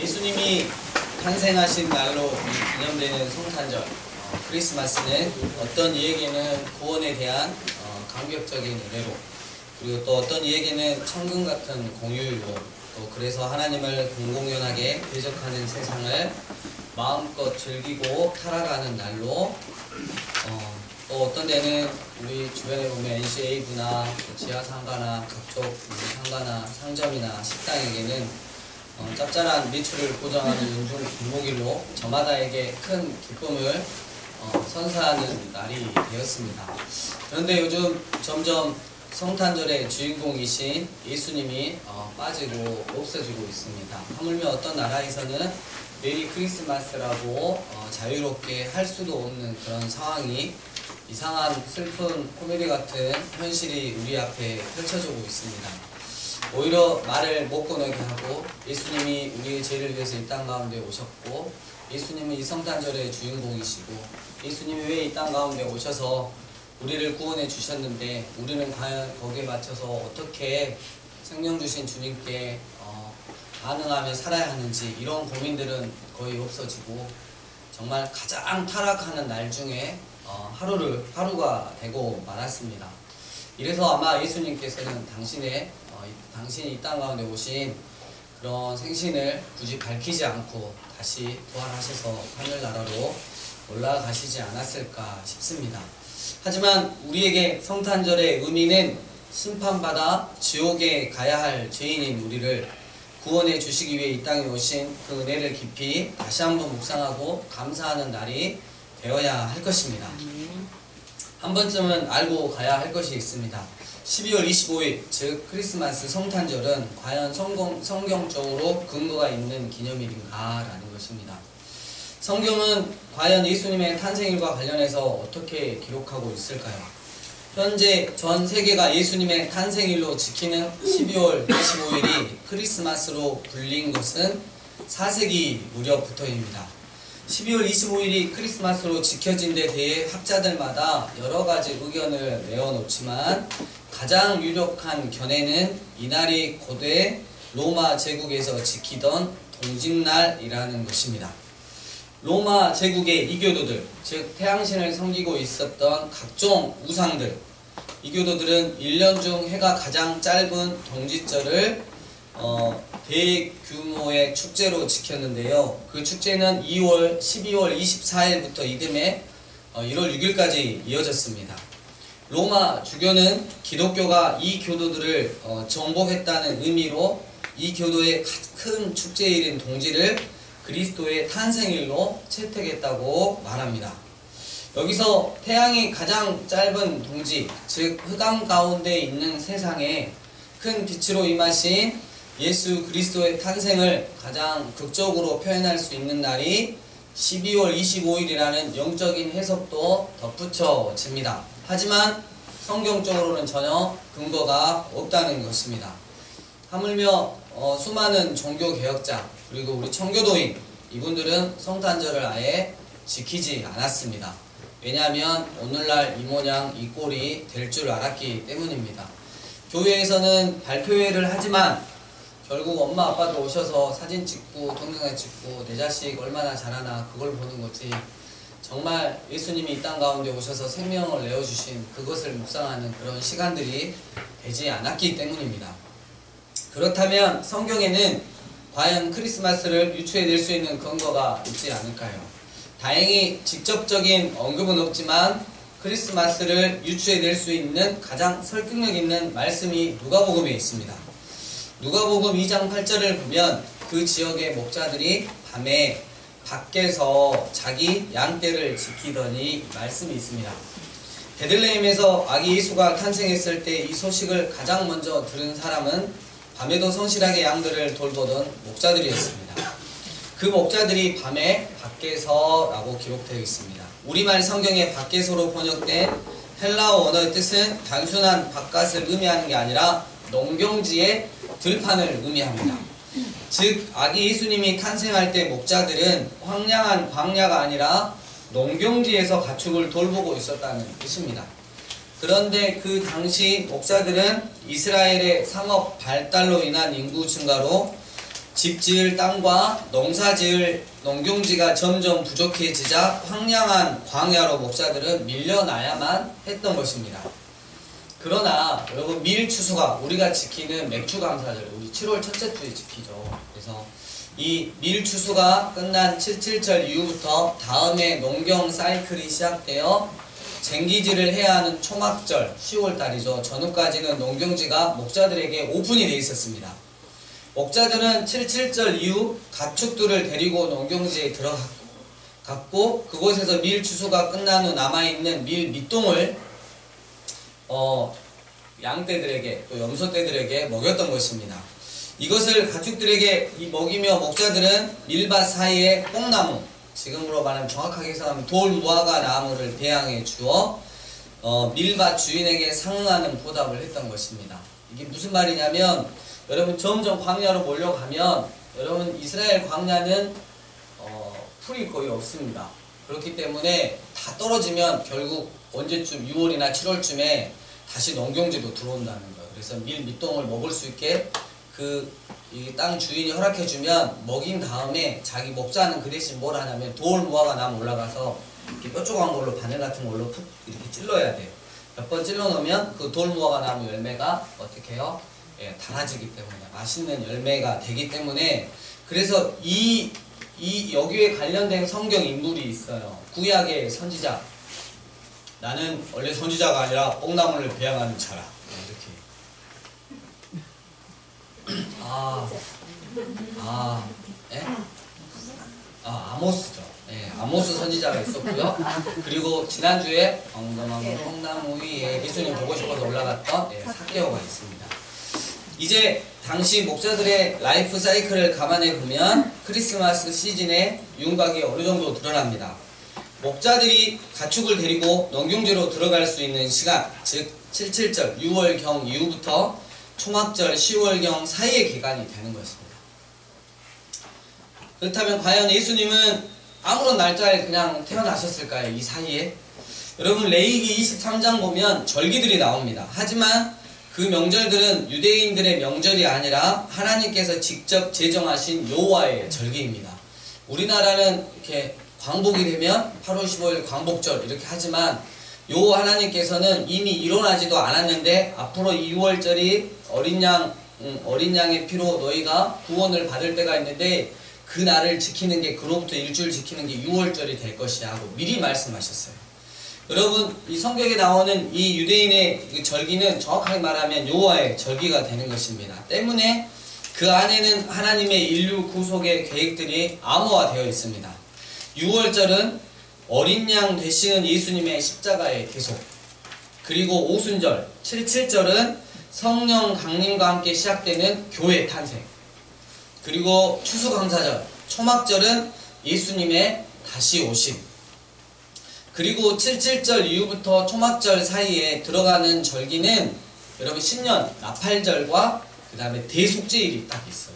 예수님이 탄생하신 날로 기념되는 성탄절 크리스마스는 어떤 이에게는 구원에 대한 감격적인 은혜로, 그리고 또 어떤 이에게는 천금 같은 공휴일로, 또 그래서 하나님을 공공연하게 대적하는 세상을 마음껏 즐기고 살아가는 날로, 또 어떤 데는 우리 주변에 보면 NCA부나 지하상가나 각종 상가나 상점이나 식당에게는 짭짤한 매출을 보장하는 연중 공목일로 저마다에게 큰 기쁨을 선사하는 날이 되었습니다. 그런데 요즘 점점 성탄절의 주인공이신 예수님이 빠지고 없어지고 있습니다. 하물며 어떤 나라에서는 메리 크리스마스라고 자유롭게 할 수도 없는 그런 상황이, 이상한 슬픈 코미디 같은 현실이 우리 앞에 펼쳐지고 있습니다. 오히려 말을 못 꺼내게 하고, 예수님이 우리의 죄를 위해서 이 땅 가운데 오셨고, 예수님은 이 성탄절의 주인공이시고, 예수님이 왜 이 땅 가운데 오셔서 우리를 구원해 주셨는데 우리는 과연 거기에 맞춰서 어떻게 생명 주신 주님께 반응하며 살아야 하는지, 이런 고민들은 거의 없어지고 정말 가장 타락하는 날 중에 하루가 되고 말았습니다. 이래서 아마 예수님께서는 당신이 이 땅 가운데 오신 그런 생신을 굳이 밝히지 않고 다시 부활하셔서 하늘나라로 올라가시지 않았을까 싶습니다. 하지만 우리에게 성탄절의 의미는 심판받아 지옥에 가야 할 죄인인 우리를 구원해 주시기 위해 이 땅에 오신 그 은혜를 깊이 다시 한번 묵상하고 감사하는 날이 되어야 할 것입니다. 한 번쯤은 알고 가야 할 것이 있습니다. 12월 25일, 즉 크리스마스 성탄절은 과연 성경적으로 근거가 있는 기념일인가라는 것입니다. 성경은 과연 예수님의 탄생일과 관련해서 어떻게 기록하고 있을까요? 현재 전 세계가 예수님의 탄생일로 지키는 12월 25일이 크리스마스로 불린 것은 4세기 무렵부터입니다. 12월 25일이 크리스마스로 지켜진 데 대해 학자들마다 여러가지 의견을 내어놓지만, 가장 유력한 견해는 이날이 고대 로마 제국에서 지키던 동짓날이라는 것입니다. 로마 제국의 이교도들, 즉 태양신을 섬기고 있었던 각종 우상들, 이교도들은 1년 중 해가 가장 짧은 동짓절을 대규모의 축제로 지켰는데요. 그 축제는 12월 24일부터 이듬해 1월 6일까지 이어졌습니다. 로마 주교는 기독교가 이 교도들을 정복했다는 의미로 이 교도의 큰 축제일인 동지를 그리스도의 탄생일로 채택했다고 말합니다. 여기서 태양이 가장 짧은 동지, 즉 흑암 가운데 있는 세상에 큰 빛으로 임하신 예수 그리스도의 탄생을 가장 극적으로 표현할 수 있는 날이 12월 25일이라는 영적인 해석도 덧붙여집니다. 하지만 성경적으로는 전혀 근거가 없다는 것입니다. 하물며 수많은 종교개혁자, 그리고 우리 청교도인, 이분들은 성탄절을 아예 지키지 않았습니다. 왜냐하면 오늘날 이 모양 이 꼴이 될 줄 알았기 때문입니다. 교회에서는 발표회를 하지만 결국 엄마 아빠들 오셔서 사진 찍고 동영상 찍고 내 자식 얼마나 잘하나 그걸 보는 거지, 정말 예수님이 이 땅 가운데 오셔서 생명을 내어주신 그것을 묵상하는 그런 시간들이 되지 않았기 때문입니다. 그렇다면 성경에는 과연 크리스마스를 유추해낼 수 있는 근거가 있지 않을까요? 다행히 직접적인 언급은 없지만 크리스마스를 유추해낼 수 있는 가장 설득력 있는 말씀이 누가복음에 있습니다. 누가복음 2장 8절을 보면 그 지역의 목자들이 밤에 밖에서 자기 양떼를 지키더니 말씀이 있습니다. 베들레헴에서 아기 예수가 탄생했을 때 이 소식을 가장 먼저 들은 사람은 밤에도 성실하게 양들을 돌보던 목자들이었습니다. 그 목자들이 밤에 밖에서 라고 기록되어 있습니다. 우리말 성경의 밖에서로 번역된 헬라어 원어의 뜻은 단순한 바깥을 의미하는 게 아니라 농경지의 들판을 의미합니다. 즉 아기 예수님이 탄생할 때 목자들은 황량한 광야가 아니라 농경지에서 가축을 돌보고 있었다는 뜻입니다. 그런데 그 당시 목자들은 이스라엘의 상업 발달로 인한 인구 증가로 집 지을 땅과 농사 지을 농경지가 점점 부족해지자 황량한 광야로 목자들은 밀려나야만 했던 것입니다. 그러나 여러분, 밀 추수가 우리가 지키는 맥주 감사절, 우리 7월 첫째 주에 지키죠. 그래서 이 밀 추수가 끝난 7.7절 이후부터 다음에 농경 사이클이 시작되어 쟁기질을 해야 하는 초막절 10월달이죠. 전후까지는 농경지가 목자들에게 오픈이 되어 있었습니다. 목자들은 7.7절 이후 가축들을 데리고 농경지에 들어갔고 그곳에서 밀 추수가 끝난 후 남아있는 밀 밑동을 양떼들에게 또 염소떼들에게 먹였던 것입니다. 이것을 가축들에게 먹이며 목자들은 밀밭 사이에 뽕나무, 지금으로 말하면 정확하게 해석하면 돌무화과 나무를 배양해 주어 밀밭 주인에게 상응하는 보답을 했던 것입니다. 이게 무슨 말이냐면, 여러분 점점 광야로 몰려가면 여러분 이스라엘 광야는 풀이 거의 없습니다. 그렇기 때문에 다 떨어지면 결국 언제쯤 6월이나 7월쯤에 다시 농경지도 들어온다는 거예요. 그래서 밀 밑동을 먹을 수 있게 이 땅 주인이 허락해주면 먹인 다음에 자기 먹자는 그 대신 뭘 하냐면 돌 무화과 나무 올라가서 이렇게 뾰족한 걸로 바늘 같은 걸로 푹 이렇게 찔러야 돼요. 몇 번 찔러 놓으면 그 돌 무화과 나무 열매가 어떻게 해요? 예, 달아지기 때문에 맛있는 열매가 되기 때문에, 그래서 여기에 관련된 성경 인물이 있어요. 구약의 선지자. 나는 원래 선지자가 아니라 뽕나무를 배양하는 자라. 이렇게. 아모스죠. 예, 아모스 선지자가 있었고요. 그리고 지난주에 뽕나무 위에 예수님 보고 싶어서 올라갔던 삭개오가 있습니다. 이제 당시 목자들의 라이프 사이클을 감안해 보면 크리스마스 시즌의 윤곽이 어느 정도 드러납니다. 목자들이 가축을 데리고 농경지로 들어갈 수 있는 시간, 즉 7.7절 6월경 이후부터 초막절 10월경 사이의 기간이 되는 것입니다. 그렇다면 과연 예수님은 아무런 날짜에 그냥 태어나셨을까요? 이 사이에? 여러분, 레위기 23장 보면 절기들이 나옵니다. 하지만 그 명절들은 유대인들의 명절이 아니라 하나님께서 직접 제정하신 여호와의 절기입니다. 우리나라는 이렇게 광복이 되면 8월 15일 광복절 이렇게 하지만 여호와 하나님께서는 이미 일어나지도 않았는데 앞으로 2월절이 어린 양의 피로 너희가 구원을 받을 때가 있는데 그 날을 지키는 게, 그로부터 일주일 지키는 게 6월절이 될 것이야 하고 미리 말씀하셨어요. 여러분, 이 성경에 나오는 이 유대인의 절기는 정확하게 말하면 여호와의 절기가 되는 것입니다. 때문에 그 안에는 하나님의 인류 구속의 계획들이 암호화되어 있습니다. 6월절은 어린 양 되시는 예수님의 십자가의 계속, 그리고 오순절 7.7절은 성령 강림과 함께 시작되는 교회 탄생, 그리고 추수감사절 초막절은 예수님의 다시 오심, 그리고 7.7절 이후부터 초막절 사이에 들어가는 절기는 여러분 신년 나팔절과 그 다음에 대속죄일이 딱 있어요.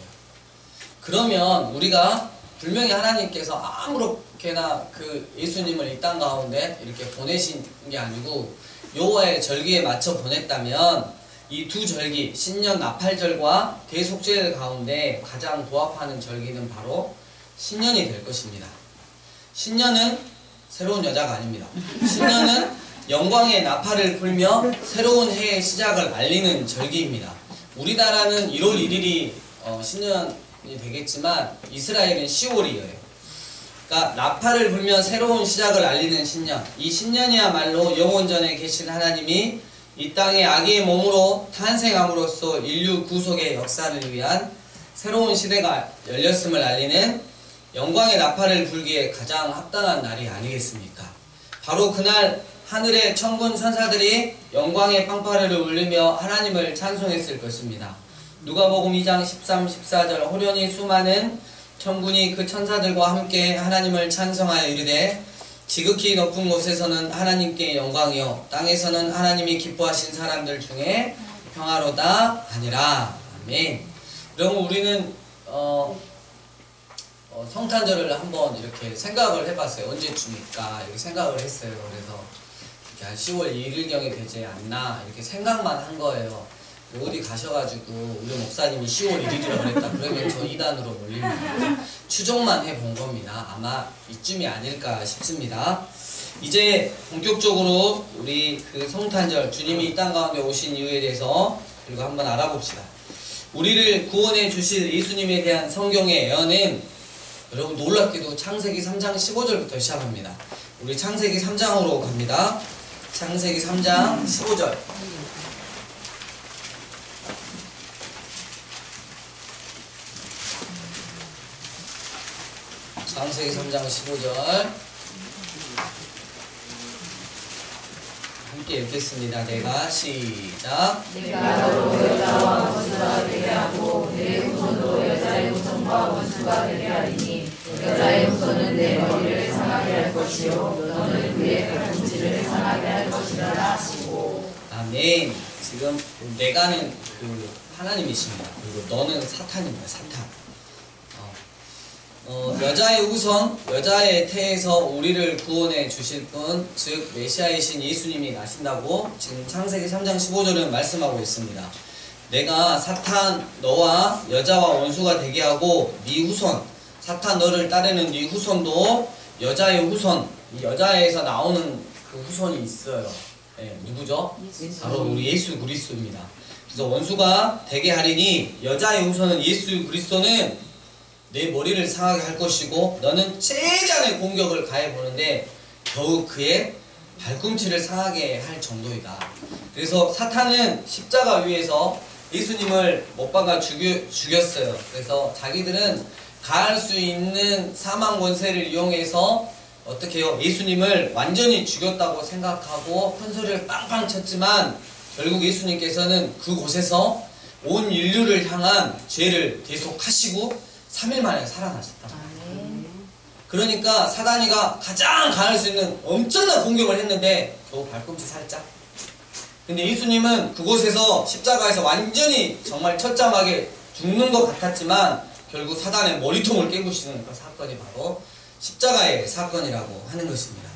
그러면 우리가 분명히 하나님께서 아무렇게나 그 예수님을 이 땅 가운데 이렇게 보내신 게 아니고 여호와의 절기에 맞춰 보냈다면 이 두 절기, 신년 나팔절과 대속죄일 가운데 가장 부합하는 절기는 바로 신년이 될 것입니다. 신년은 새로운 여자가 아닙니다. 신년은 영광의 나팔을 불며 새로운 해의 시작을 알리는 절기입니다. 우리나라는 1월 1일이 신년이 되겠지만 이스라엘은 10월이에요. 그러니까 나팔을 불며 새로운 시작을 알리는 신년. 이 신년이야말로 영원전에 계신 하나님이 이 땅에 아기의 몸으로 탄생함으로써 인류 구속의 역사를 위한 새로운 시대가 열렸음을 알리는 영광의 나팔을 불기에 가장 합당한 날이 아니겠습니까? 바로 그날 하늘의 천군 천사들이 영광의 빵파레를 울리며 하나님을 찬송했을 것입니다. 누가복음 2장 13, 14절 호련히 수많은 천군이 그 천사들과 함께 하나님을 찬송하여 이르되 지극히 높은 곳에서는 하나님께 영광이요 땅에서는 하나님이 기뻐하신 사람들 중에 평화로다 하니라. 아멘. 그럼 우리는 성탄절을 한번 이렇게 생각을 해봤어요. 언제쯤일까 이렇게 생각을 했어요. 그래서 한 10월 1일경에 되지 않나 이렇게 생각만 한 거예요. 어디 가셔가지고 우리 목사님이 10월 1일이라고 그랬다 그러면 저 이단으로 몰립니다. 추정만 해본 겁니다. 아마 이쯤이 아닐까 싶습니다. 이제 본격적으로 우리 그 성탄절 주님이 이 땅 가운데 오신 이유에 대해서 그리고 한번 알아봅시다. 우리를 구원해 주실 예수님에 대한 성경의 예언은 여러분 놀랍게도 창세기 3장 15절부터 시작합니다. 우리 창세기 3장으로 갑니다. 창세기 3장 15절. 창세기 3장 15절 함께 읽겠습니다. 내가 시작. 내가 너로 여자와 원수가 되게 하고 내 후손도 여자의 후손과 원수가 되게 하리니 여자의 후손은 내 머리를 상하게 할 것이요 너는 그의 발꿈치를 상하게 할 것이라 하시고. 아멘. 지금 내가는 그 하나님이십니다. 그리고 너는 사탄입니다. 사탄. 여자의 우선, 여자의 태에서 우리를 구원해 주실 분, 즉 메시아이신 예수님이 나신다고 지금 창세기 3장 15절은 말씀하고 있습니다. 내가 사탄 너와 여자와 원수가 되게 하고 네 후손, 사탄 너를 따르는 네 후손도 여자의 후손, 이 여자에서 나오는 그 후손이 있어요. 네, 누구죠? 바로 우리 예수 그리스도입니다. 그래서 원수가 되게 하리니 여자의 후손은 예수 그리스도는 내 머리를 상하게 할 것이고 너는 최대한의 공격을 가해보는데 겨우 그의 발꿈치를 상하게 할 정도이다. 그래서 사탄은 십자가 위에서 예수님을 못 박아 죽였어요. 그래서 자기들은 가할 수 있는 사망 권세를 이용해서 어떻게 해요? 예수님을 완전히 죽였다고 생각하고 큰 소리를 빵빵 쳤지만 결국 예수님께서는 그곳에서 온 인류를 향한 죄를 계속하시고 3일 만에 살아나셨다. 그러니까 사단이가 가장 가할 수 있는 엄청난 공격을 했는데 겨우 발꿈치 살짝. 근데 예수님은 그곳에서 십자가에서 완전히 정말 처참하게 죽는 것 같았지만 결국 사단의 머리통을 깨부시는 그 사건이 바로 십자가의 사건이라고 하는 것입니다.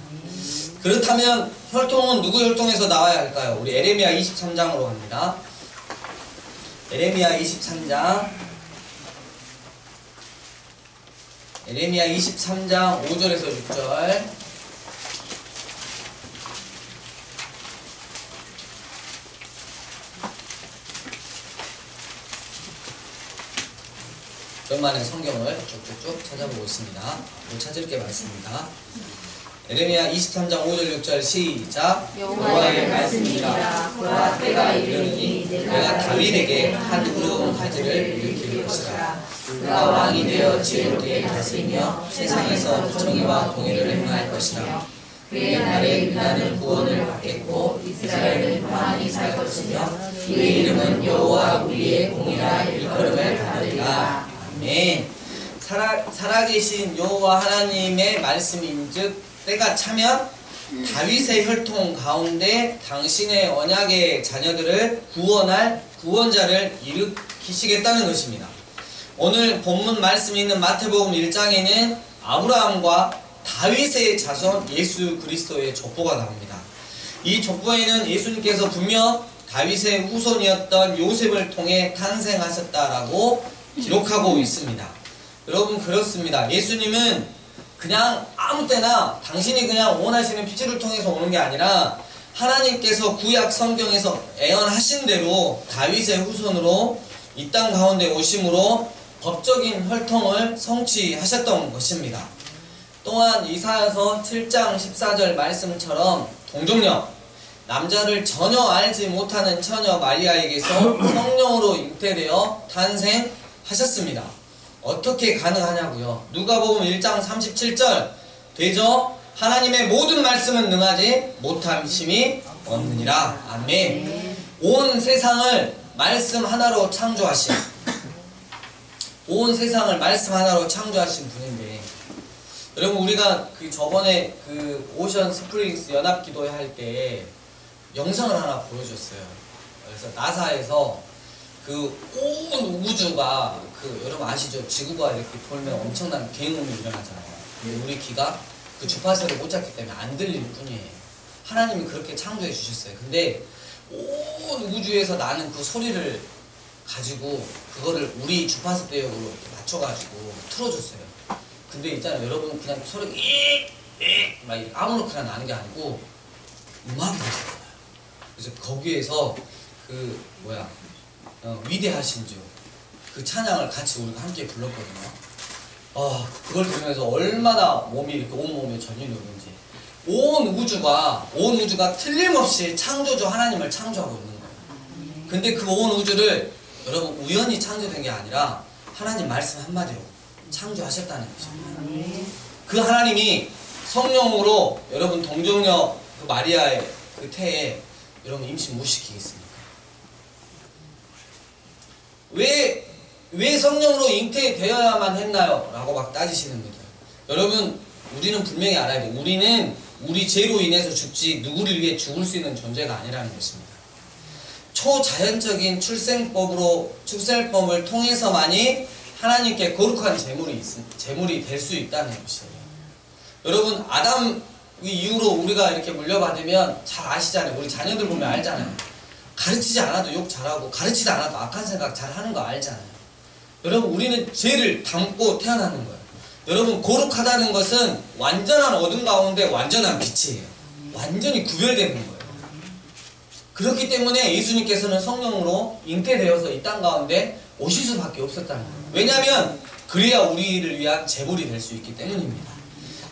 그렇다면 혈통은 누구 혈통에서 나와야 할까요? 우리 에레미야 23장으로 갑니다. 에레미야 23장 에레미야 23장 5절에서 6절. 오랜만에 성경을 쭉쭉쭉 찾아보고 있습니다. 못 찾을 게 많습니다. 에레미야 23장 5절 6절 시작. 여호와의 말씀이라. 그와 때가 이르니 내가 다윗에게 한 의로운 가지를 일으킬 것이라. 그가 왕이 되어 지혜롭게 다스리며 세상에서 정의와 공의를 행할 것이라. 그의 날에 유다는 구원을 받겠고 이스라엘은 평안히 살 것이며 그의 이름은 여호와 우리의 공이라 일컬음을 받으리라. 아멘. 살아계신 여호와 하나님의 말씀인즉 때가 차면 다윗의 혈통 가운데 당신의 언약의 자녀들을 구원할 구원자를 일으키시겠다는 것입니다. 오늘 본문 말씀이 있는 마태복음 1장에는 아브라함과 다윗의 자손 예수 그리스도의 족보가 나옵니다. 이 족보에는 예수님께서 분명 다윗의 후손이었던 요셉을 통해 탄생하셨다라고 기록하고 있습니다. 여러분 그렇습니다. 예수님은 그냥 아무 때나 당신이 그냥 원하시는 피치를 통해서 오는 게 아니라 하나님께서 구약 성경에서 예언하신 대로 다윗의 후손으로 이 땅 가운데 오심으로 법적인 혈통을 성취하셨던 것입니다. 또한 이사야서 7장 14절 말씀처럼 동정녀, 남자를 전혀 알지 못하는 처녀 마리아에게서 성령으로 잉태되어 탄생하셨습니다. 어떻게 가능하냐고요? 누가복음 1장 37절 되죠? 하나님의 모든 말씀은 능하지 못함심이 없느니라. 아멘. 온 세상을 말씀 하나로 창조하신 온 세상을 말씀 하나로 창조하신 분인데 여러분 우리가 그 저번에 그 오션 스프링스 연합기도회 할 때 영상을 하나 보여줬어요. 그래서 나사에서 그 온 우주가 그 여러분 아시죠? 지구가 이렇게 돌면 엄청난 굉음이 일어나잖아요. 근데 우리 귀가 그 주파수를 못 잡기 때문에 안 들릴 뿐이에요. 하나님이 그렇게 창조해 주셨어요. 근데 온 우주에서 나는 그 소리를 가지고 그거를 우리 주파수 대역으로 이렇게 맞춰가지고 틀어줬어요. 근데 있잖아요, 여러분, 그냥 소리가 막 아무렇게나 나는 게 아니고 음악이 들어요. 그래서 거기에서 그 위대하신 주 그 찬양을 같이 우리가 함께 불렀거든요. 그걸 들으면서 얼마나 몸이 이렇게 온몸에 전율이 오는지. 온 우주가 틀림없이 창조주 하나님을 창조하고 있는 거예요. 근데 그 온 우주를 여러분 우연히 창조된 게 아니라 하나님 말씀 한마디로 창조하셨다는 것입니다. 그 하나님이 성령으로 여러분 동정녀 그 마리아의 그 태에 여러분 임신 못 시키겠습니까? 왜 성령으로 잉태되어야만 했나요? 라고 막 따지시는 분들. 여러분, 우리는 분명히 알아야 돼요. 우리는 우리 죄로 인해서 죽지 누구를 위해 죽을 수 있는 존재가 아니라는 것입니다. 초자연적인 출생법을 통해서만이 하나님께 거룩한 제물이 될 수 있다는 것이에요. 여러분, 아담 이후로 우리가 이렇게 물려받으면 잘 아시잖아요. 우리 자녀들 보면 알잖아요. 가르치지 않아도 욕 잘하고 가르치지 않아도 악한 생각 잘하는 거 알잖아요. 여러분, 우리는 죄를 담고 태어나는 거예요. 여러분, 거룩하다는 것은 완전한 어둠 가운데 완전한 빛이에요. 완전히 구별되는 거예요. 그렇기 때문에 예수님께서는 성령으로 잉태되어서 이 땅 가운데 오실 수밖에 없었다는 거예요. 왜냐하면 그래야 우리를 위한 제물이 될 수 있기 때문입니다.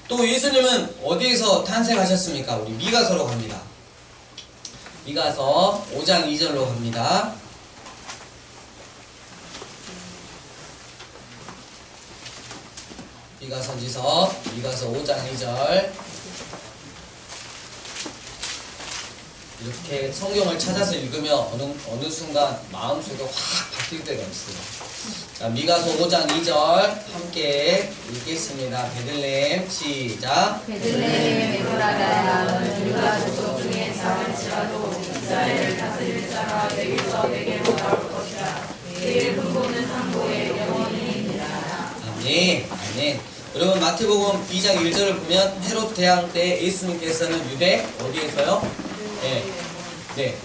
또 예수님은 어디에서 탄생하셨습니까? 우리 미가서로 갑니다. 미가서 5장 2절로 갑니다. 미가서 5장 2절. 이렇게 성경을 찾아서 읽으면 어느 순간 마음속에 확 바뀔 때가 있어요. 자, 미가서 5장 2절 함께 읽겠습니다. 베들레헴 시작. 베들레헴 에브라다는 유다 족속 중에 작을지라도 이스라엘을 다스릴 자가 내게서 내게로 나올 것이라. 그의 근본은 항구의 영원히니라. 아멘. 여러분, 마태복음 2장 1절을 보면 헤롯 대왕 때 예수님께서는 유대 어디에서요? 네,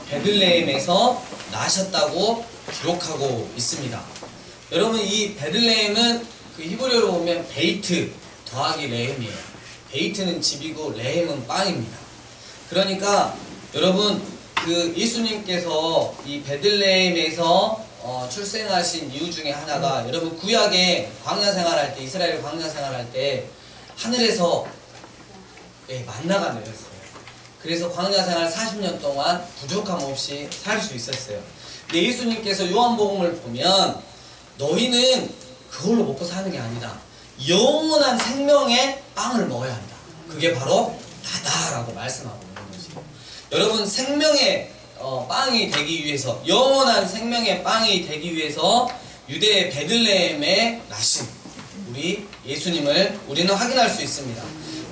베들레헴에서 나셨다고 기록하고 있습니다. 여러분, 이 베들레헴은 그 히브리어로 보면 베이트 더하기 레헴이에요. 베이트는 집이고 레헴은 빵입니다. 그러니까 여러분, 그 예수님께서 이 베들레헴에서 출생하신 이유 중에 하나가 여러분 구약에 광야 생활할 때, 이스라엘 광야 생활할 때 하늘에서 만나가 내렸어요. 그래서 광야 생활 40년 동안 부족함 없이 살 수 있었어요. 근데 예수님께서 요한복음을 보면 너희는 그걸로 먹고 사는 게 아니다. 영원한 생명의 빵을 먹어야 한다. 그게 바로 나다라고 말씀하고 있는 것이에요. 여러분, 생명의 빵이 되기 위해서, 영원한 생명의 빵이 되기 위해서 유대의 베들레헴에 나신 우리 예수님을 우리는 확인할 수 있습니다.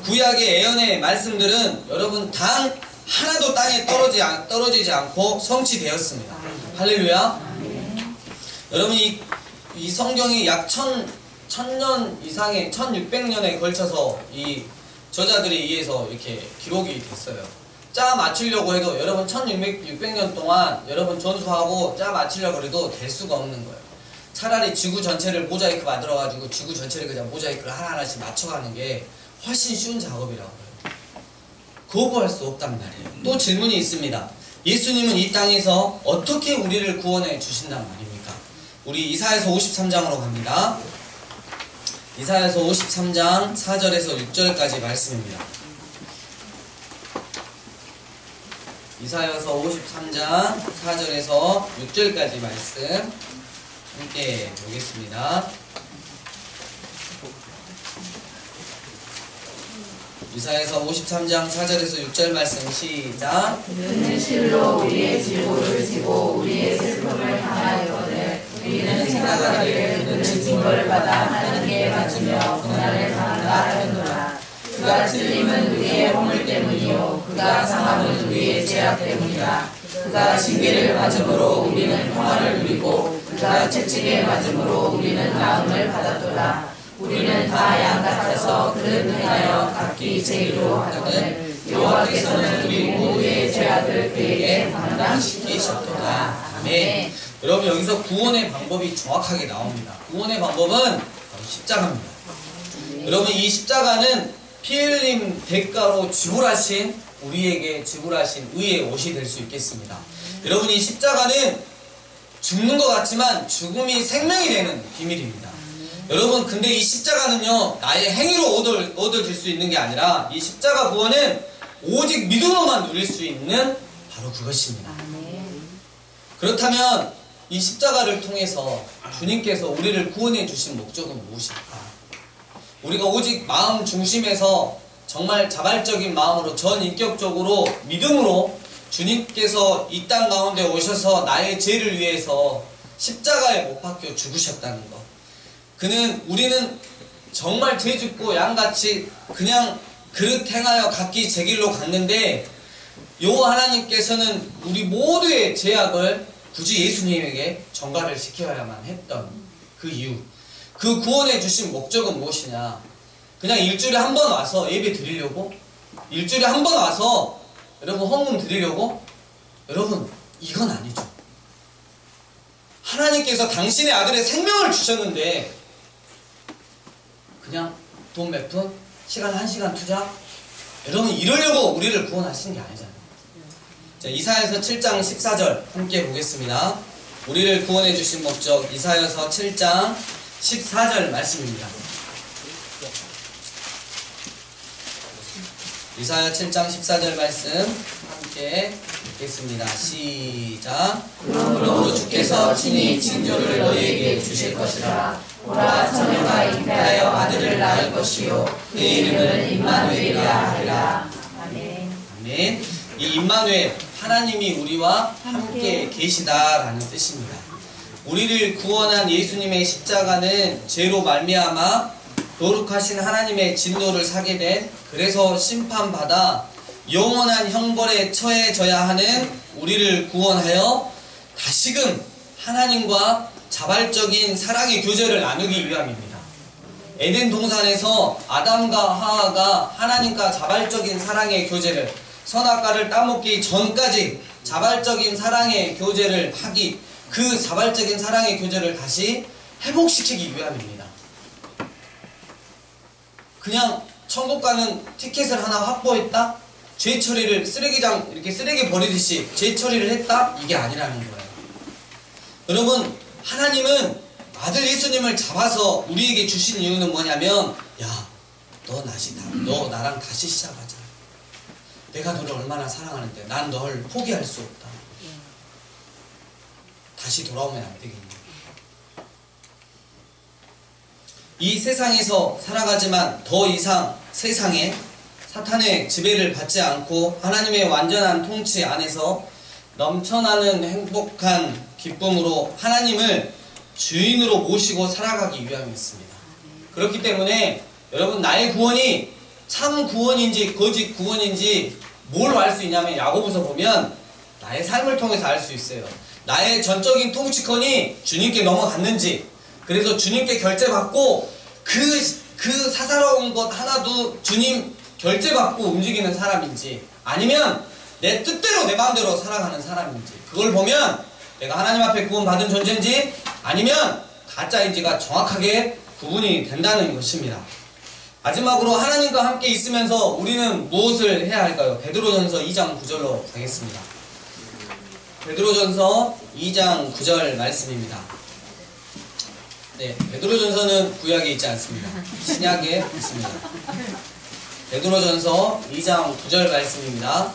구약의 예언의 말씀들은 여러분 단 하나도 땅에 떨어지지 않고 성취되었습니다. 할렐루야. 여러분, 이 성경이 약 1000년 이상의 1600년에 걸쳐서 이 저자들에 의해서 이렇게 기록이 됐어요. 짜 맞추려고 해도 여러분 1600년 동안 여러분 전수하고 짜 맞추려고 해도 될 수가 없는 거예요. 차라리 지구 전체를 모자이크 만들어가지고 지구 전체를 그냥 모자이크를 하나하나씩 맞춰가는 게 훨씬 쉬운 작업이라고요. 거부할 수 없단 말이에요. 또 질문이 있습니다. 예수님은 이 땅에서 어떻게 우리를 구원해 주신단 말입니까? 우리 이사야서 53장으로 갑니다. 이사야서 53장 4절에서 6절까지 말씀입니다. 이사야서 53장 4절에서 6절까지 말씀 함께 보겠습니다. 이사야서 53장 4절에서 6절 말씀 시작. 그는 실로 우리의 질고를 지고 우리의 슬픔을 당하였거늘 우리는 생각하기를 그는 징벌을 받아 하나님께 맞으며 고난을 당한다 하였노라. 그가 찔림은 우리의 허물 때문이요 그가 상함은 우리의 죄악 때문이라. 그가 징계를 맞음으로 우리는 평화를 누리고 그가 채찍에 맞음으로 우리는 나음을 받았도다. 우리는 다 양 같아서 그를 행하여 각기 제 일로 하거늘 여호와께서는 우리 모두의 죄악을 그에게 담당시키셨도다. 아멘. 여러분 여기서 구원의 방법이 정확하게 나옵니다. 구원의 방법은 바로 십자가입니다. 여러분 이 십자가는 피 흘림 대가로 우리에게 지불하신 의의 옷이 될 수 있겠습니다. 여러분 이 십자가는 죽는 것 같지만 죽음이 생명이 되는 비밀입니다. 여러분 근데 이 십자가는요 나의 행위로 얻어질 수 있는 게 아니라 이 십자가 구원은 오직 믿음으로만 누릴 수 있는 바로 그것입니다. 그렇다면 이 십자가를 통해서 주님께서 우리를 구원해 주신 목적은 무엇일까? 우리가 오직 마음 중심에서 정말 자발적인 마음으로 전인격적으로 믿음으로 주님께서 이 땅 가운데 오셔서 나의 죄를 위해서 십자가에 못 박혀 죽으셨다는 것. 우리는 정말 죄 짓고 양같이 그냥 그릇 행하여 각기 제 길로 갔는데 여호와 하나님께서는 우리 모두의 죄악을 굳이 예수님에게 전가를 시켜야만 했던 그 이유, 그 구원해 주신 목적은 무엇이냐? 그냥 일주일에 한 번 와서 예배 드리려고? 일주일에 한 번 와서 여러분 헌금 드리려고? 여러분 이건 아니죠. 하나님께서 당신의 아들의 생명을 주셨는데 그냥 돈 몇 푼? 시간 1시간 투자? 여러분 이러려고 우리를 구원하신 게 아니잖아요. 자, 이사야서 7장 14절 함께 보겠습니다. 우리를 구원해 주신 목적 이사야서 7장 14절 말씀입니다. 이사야 7장 14절 말씀 함께 읽겠습니다. 시작. 그러므로 주께서 친히 징조를 너희에게 주실 것이라. 보라, 처녀가 잉태하여 아들을 낳을 것이요 그의 이름을 임마누엘이라 하리라. 아멘. 아멘. 이 임마누엘, 하나님이 우리와 함께 계시다라는 뜻입니다. 우리를 구원한 예수님의 십자가는 죄로 말미암아 거룩하신 하나님의 진노를 사게 된, 그래서 심판받아 영원한 형벌에 처해져야 하는 우리를 구원하여 다시금 하나님과 자발적인 사랑의 교제를 나누기 위함입니다. 에덴 동산에서 아담과 하와가 하나님과 자발적인 사랑의 교제를, 선악과를 따먹기 전까지 자발적인 사랑의 교제를 하기, 그 자발적인 사랑의 교제를 다시 회복시키기 위함입니다. 그냥 천국 가는 티켓을 하나 확보했다? 죄 처리를 쓰레기장 이렇게 쓰레기 버리듯이 죄 처리를 했다? 이게 아니라는 거예요. 여러분 하나님은 아들 예수님을 잡아서 우리에게 주신 이유는 뭐냐면, 야, 너 나랑 다시 시작하자. 내가 너를 얼마나 사랑하는데 난 널 포기할 수 없다. 다시 돌아오면 안 되겠니? 이 세상에서 살아가지만 더 이상 세상에 사탄의 지배를 받지 않고 하나님의 완전한 통치 안에서 넘쳐나는 행복한 기쁨으로 하나님을 주인으로 모시고 살아가기 위함이었습니다. 그렇기 때문에 여러분 나의 구원이 참 구원인지 거짓 구원인지 뭘 알 수 있냐면 야고보서 보면 나의 삶을 통해서 알 수 있어요. 나의 전적인 통치권이 주님께 넘어갔는지, 그래서 주님께 결제받고 그 사사로운 것 하나도 주님 결제받고 움직이는 사람인지, 아니면 내 뜻대로 내 마음대로 살아가는 사람인지, 그걸 보면 내가 하나님 앞에 구원받은 존재인지 아니면 가짜인지가 정확하게 구분이 된다는 것입니다. 마지막으로 하나님과 함께 있으면서 우리는 무엇을 해야 할까요? 베드로전서 2장 9절로 가겠습니다. 베드로전서 2장 9절 말씀입니다. 네, 베드로전서는 구약에 있지 않습니다. 신약에 있습니다. 베드로전서 2장 9절 말씀입니다.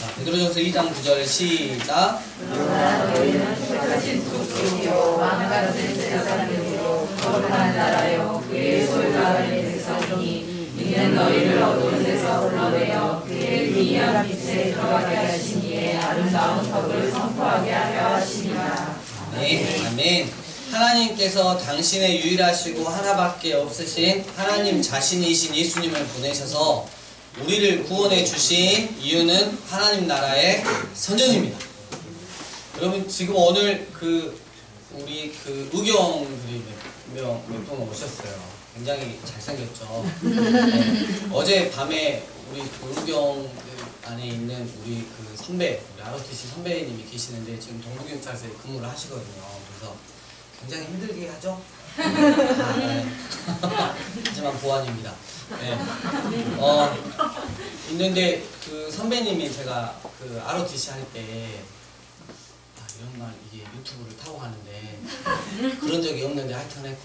자, 베드로전서 2장 9절 시작. 그러나 너희는 택하신 족속이요 망가진 세상으로 거룩한 나라요 그의 소유하는 백성이니 이는 너희를 어두운 데서 불러내어 그의 기이한 빛에 들어가게 하시니에 아름다운 덕을 선포하게 하려 하시니라. 아멘. 아멘. 하나님께서 당신의 유일하시고 하나밖에 없으신 하나님 자신이신 예수님을 보내셔서 우리를 구원해 주신 이유는 하나님 나라의 선전입니다. 여러분 지금 오늘 우리 의경들이 몇 분 오셨어요. 굉장히 잘생겼죠. 네. 어제 밤에 우리 교육경 안에 있는 우리 그 선배, 우리 ROTC 선배님이 계시는데 지금 동부경찰서에 근무를 하시거든요. 그래서 굉장히 힘들게 하죠? 네. 하지만 보안입니다. 네. 있는데 그 선배님이 제가 그 ROTC 할 때 이런 말 이게 유튜브를 타고 가는데 그런 적이 없는데 하여튼에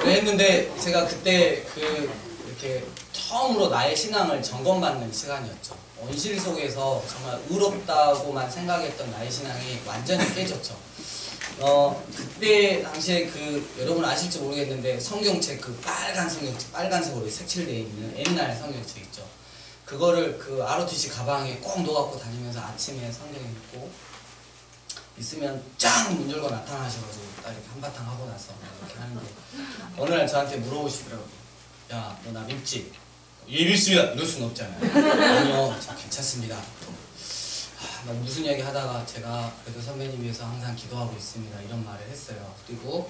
네. 했는데 제가 그때 그 이렇게 처음으로 나의 신앙을 점검받는 시간이었죠. 온실 속에서 정말 의롭다고만 생각했던 나의 신앙이 완전히 깨졌죠. 그때 당시에 그 여러분 아실지 모르겠는데 성경책 그 빨간 성경책 빨간색으로 색칠되어 있는 옛날 성경책 있죠. 그거를 그 ROTC 가방에 꼭 넣어갖고 다니면서 아침에 성경 읽고 있으면 짱 문 열고 나타나셔가지고 딱 이렇게 한바탕 하고 나서 이렇게 하는데 어느 날 저한테 물어보시더라고요. 야, 너 나 믿지? 예, 믿습니다. 이럴 수는 없잖아요. 아니요, 저 괜찮습니다. 막 무슨 이야기 하다가 제가 그래도 선배님 위해서 항상 기도하고 있습니다. 이런 말을 했어요. 그리고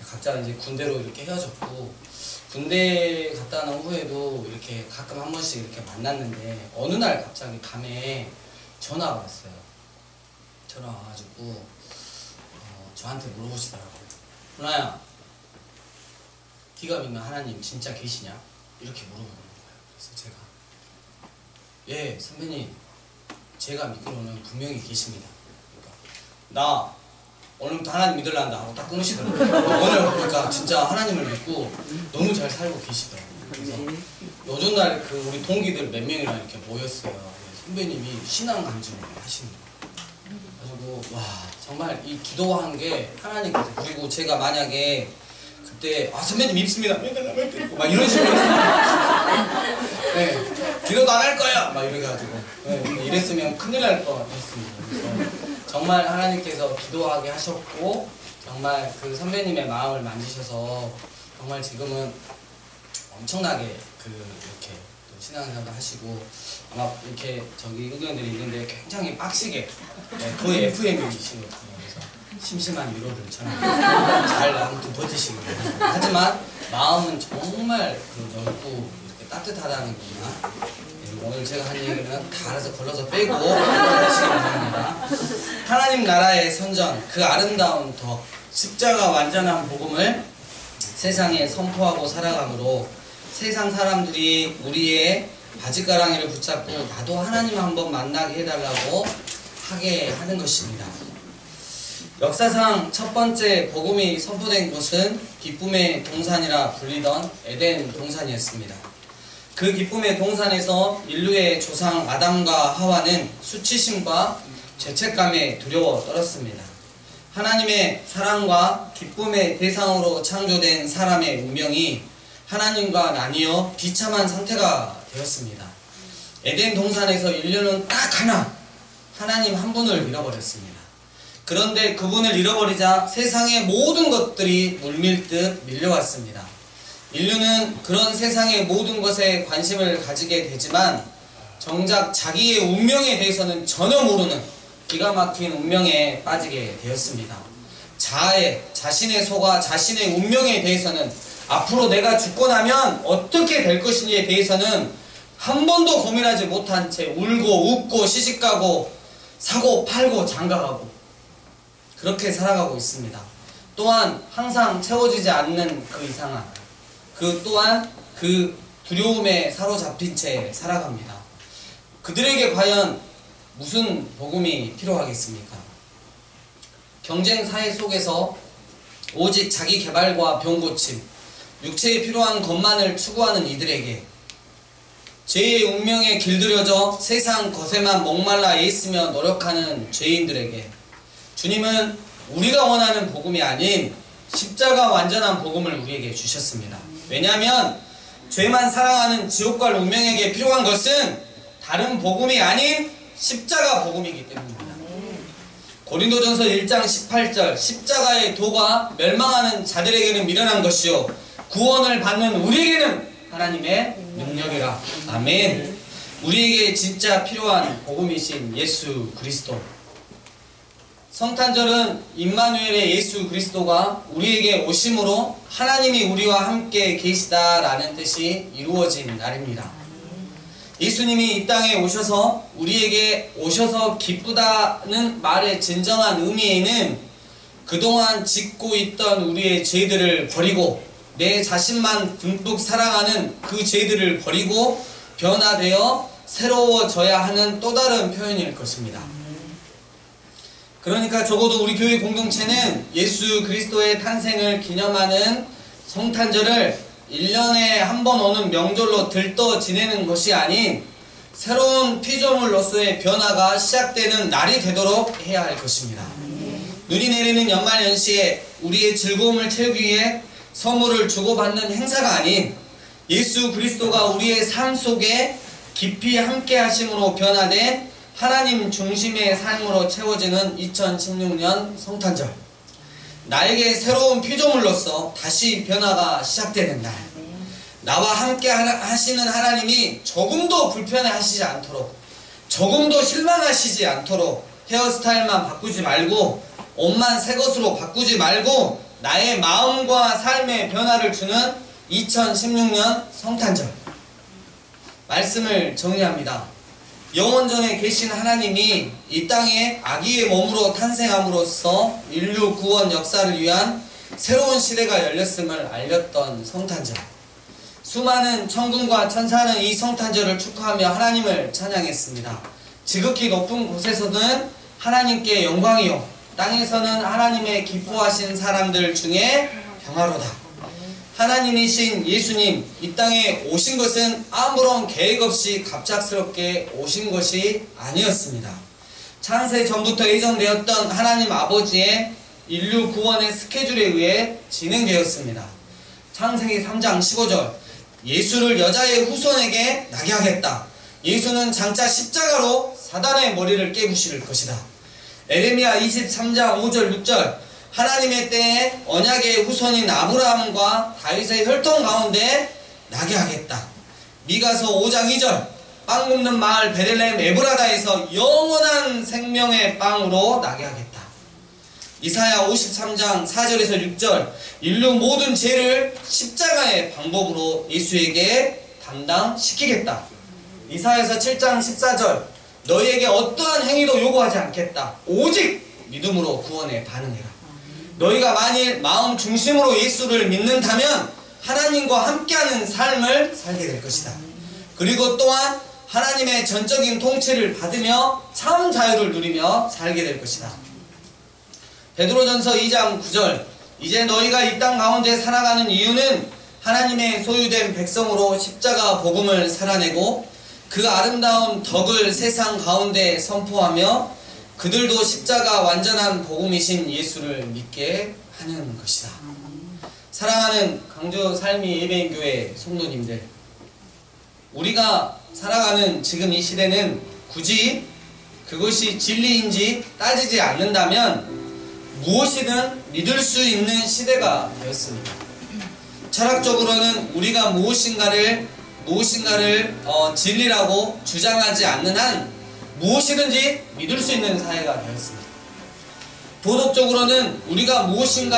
각자 이제 군대로 이렇게 헤어졌고 군대 갔다 온 후에도 이렇게 가끔 한 번씩 이렇게 만났는데 어느 날 갑자기 밤에 전화가 왔어요. 전화 와가지고 저한테 물어보시더라고요. 훈아야, 네가 믿는 하나님 진짜 계시냐? 이렇게 물어보는 거예요. 그래서 제가 예, 선배님 제가 믿기로는 분명히 계십니다. 그러니까 나 오늘부터 하나님 믿으려는다 하고 딱 끊으시더라고요. 오늘 그러니까 진짜 하나님을 믿고 너무 잘 살고 계시더라고요. 그래서 요즘 날 그 우리 동기들 몇 명이나 이렇게 모였어요. 선배님이 신앙 간증을 하시는 거예요. 그래가지고 와 정말 이 기도한 게 하나님께서 그리고 제가 만약에 그때 선배님 믿습니다. 막 이런 식으로 네, 기도도 안 할 거야 막 이래가지고 네, 이랬으면 큰일 날 뻔했습니다. 그래서 정말 하나님께서 기도하게 하셨고 정말 그 선배님의 마음을 만지셔서 정말 지금은 엄청나게 그 이렇게 신앙생활도 하시고 아마 이렇게 저기 의견들이 있는데 굉장히 빡시게 네, 거의 FM이시거든요. 그래서 심심한 위로를 전하고 잘 아무튼 버티시고 하지만 마음은 정말 그 넓고 이렇게 따뜻하다는 거구나. 네, 오늘 제가 한 얘기는 다 알아서 걸러서 빼고 하시기 바랍니다. 하나님 나라의 선전, 그 아름다운 덕, 십자가 완전한 복음을 세상에 선포하고 살아가므로 세상 사람들이 우리의 바짓가랑이를 붙잡고 나도 하나님 한번 만나게 해달라고 하게 하는 것입니다. 역사상 첫 번째 복음이 선포된 곳은 기쁨의 동산이라 불리던 에덴 동산이었습니다. 그 기쁨의 동산에서 인류의 조상 아담과 하와는 수치심과 죄책감에 두려워 떨었습니다. 하나님의 사랑과 기쁨의 대상으로 창조된 사람의 운명이 하나님과 나뉘어 비참한 상태가 되었습니다. 에덴 동산에서 인류는 딱 하나, 하나님 한 분을 잃어버렸습니다. 그런데 그분을 잃어버리자 세상의 모든 것들이 물밀듯 밀려왔습니다. 인류는 그런 세상의 모든 것에 관심을 가지게 되지만 정작 자기의 운명에 대해서는 전혀 모르는 기가 막힌 운명에 빠지게 되었습니다. 자신의 소가 자신의 운명에 대해서는 앞으로 내가 죽고 나면 어떻게 될 것인지에 대해서는 한 번도 고민하지 못한 채 울고 웃고 시집가고 사고 팔고 장가가고 그렇게 살아가고 있습니다. 또한 항상 채워지지 않는 그 이상한 그 또한 그 두려움에 사로잡힌 채 살아갑니다. 그들에게 과연 무슨 복음이 필요하겠습니까? 경쟁 사회 속에서 오직 자기 개발과 병고침, 육체에 필요한 것만을 추구하는 이들에게 죄의 운명에 길들여져 세상 것에만 목말라 있으며 노력하는 죄인들에게 주님은 우리가 원하는 복음이 아닌 십자가 완전한 복음을 우리에게 주셨습니다. 왜냐하면 죄만 사랑하는 지옥 갈 운명에게 필요한 것은 다른 복음이 아닌 십자가 복음이기 때문입니다. 고린도전서 1장 18절 십자가의 도가 멸망하는 자들에게는 미련한 것이요 구원을 받는 우리에게는 하나님의 능력이라. 아멘. 우리에게 진짜 필요한 복음이신 예수 그리스도. 성탄절은 임마누엘의 예수 그리스도가 우리에게 오심으로 하나님이 우리와 함께 계시다라는 뜻이 이루어진 날입니다. 예수님이 이 땅에 오셔서 우리에게 오셔서 기쁘다는 말의 진정한 의미에는 그동안 짓고 있던 우리의 죄들을 버리고 내 자신만 듬뿍 사랑하는 그 죄들을 버리고 변화되어 새로워져야 하는 또 다른 표현일 것입니다. 그러니까 적어도 우리 교회 공동체는 예수 그리스도의 탄생을 기념하는 성탄절을 1년에 한 번 오는 명절로 들떠 지내는 것이 아닌 새로운 피조물로서의 변화가 시작되는 날이 되도록 해야 할 것입니다. 눈이 내리는 연말연시에 우리의 즐거움을 채우기 위해 선물을 주고받는 행사가 아닌 예수 그리스도가 우리의 삶 속에 깊이 함께 하심으로 변화된 하나님 중심의 삶으로 채워지는 2016년 성탄절. 나에게 새로운 피조물로서 다시 변화가 시작되는 날. 나와 함께 하시는 하나님이 조금도 불편해하시지 않도록, 조금도 실망하시지 않도록 헤어스타일만 바꾸지 말고, 옷만 새 것으로 바꾸지 말고 나의 마음과 삶의 변화를 주는 2016년 성탄절. 말씀을 정리합니다. 영원전에 계신 하나님이 이 땅에 아기의 몸으로 탄생함으로써 인류 구원 역사를 위한 새로운 시대가 열렸음을 알렸던 성탄절. 수많은 천군과 천사는 이 성탄절을 축하하며 하나님을 찬양했습니다. 지극히 높은 곳에서는 하나님께 영광이요, 땅에서는 하나님의 기뻐하신 사람들 중에 평화로다. 하나님이신 예수님 이 땅에 오신 것은 아무런 계획 없이 갑작스럽게 오신 것이 아니었습니다. 창세 전부터 예정되었던 하나님 아버지의 인류 구원의 스케줄에 의해 진행되었습니다. 창세기 3장 15절, 예수를 여자의 후손에게 나게 하겠다. 예수는 장차 십자가로 사단의 머리를 깨부실 것이다. 에레미야 23장 5절 6절, 하나님의 때에 언약의 후손인 아브라함과 다윗의 혈통 가운데 나게 하겠다. 미가서 5장 2절, 빵 굽는 마을 베들레헴 에브라다에서 영원한 생명의 빵으로 나게 하겠다. 이사야 53장 4절에서 6절, 인류 모든 죄를 십자가의 방법으로 예수에게 담당시키겠다. 이사야서 7장 14절, 너희에게 어떠한 행위도 요구하지 않겠다. 오직 믿음으로 구원에 반응해라. 너희가 만일 마음 중심으로 예수를 믿는다면 하나님과 함께하는 삶을 살게 될 것이다. 그리고 또한 하나님의 전적인 통치를 받으며 참 자유를 누리며 살게 될 것이다. 베드로전서 2장 9절, 이제 너희가 이 땅 가운데 살아가는 이유는 하나님의 소유된 백성으로 십자가 복음을 살아내고 그 아름다운 덕을 세상 가운데 선포하며 그들도 십자가 완전한 복음이신 예수를 믿게 하는 것이다. 사랑하는 강주 삶이 예배인 교회 성도님들, 우리가 살아가는 지금 이 시대는 굳이 그것이 진리인지 따지지 않는다면 무엇이든 믿을 수 있는 시대가 되었습니다. 철학적으로는 우리가 무엇인가를 진리라고 주장하지 않는 한 무엇이든지 믿을 수 있는 사회가 되었습니다. 도덕적으로는 우리가 무엇이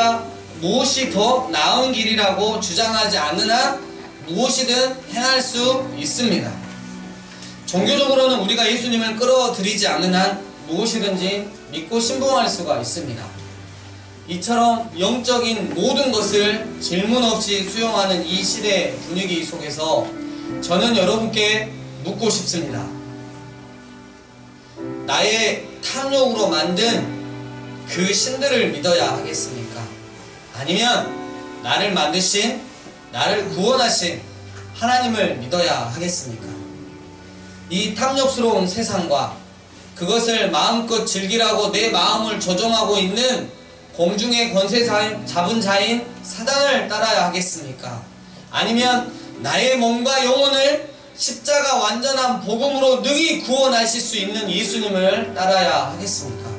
더 나은 길이라고 주장하지 않는 한 무엇이든 행할 수 있습니다. 종교적으로는 우리가 예수님을 끌어들이지 않는 한 무엇이든지 믿고 신봉할 수가 있습니다. 이처럼 영적인 모든 것을 질문 없이 수용하는 이 시대 분위기 속에서 저는 여러분께 묻고 싶습니다. 나의 탐욕으로 만든 그 신들을 믿어야 하겠습니까? 아니면 나를 만드신, 나를 구원하신 하나님을 믿어야 하겠습니까? 이 탐욕스러운 세상과 그것을 마음껏 즐기라고 내 마음을 조종하고 있는 공중의 권세 잡은 자인 사단을 따라야 하겠습니까? 아니면 나의 몸과 영혼을 십자가 완전한 복음으로 능히 구원하실 수 있는 예수님을 따라야 하겠습니까?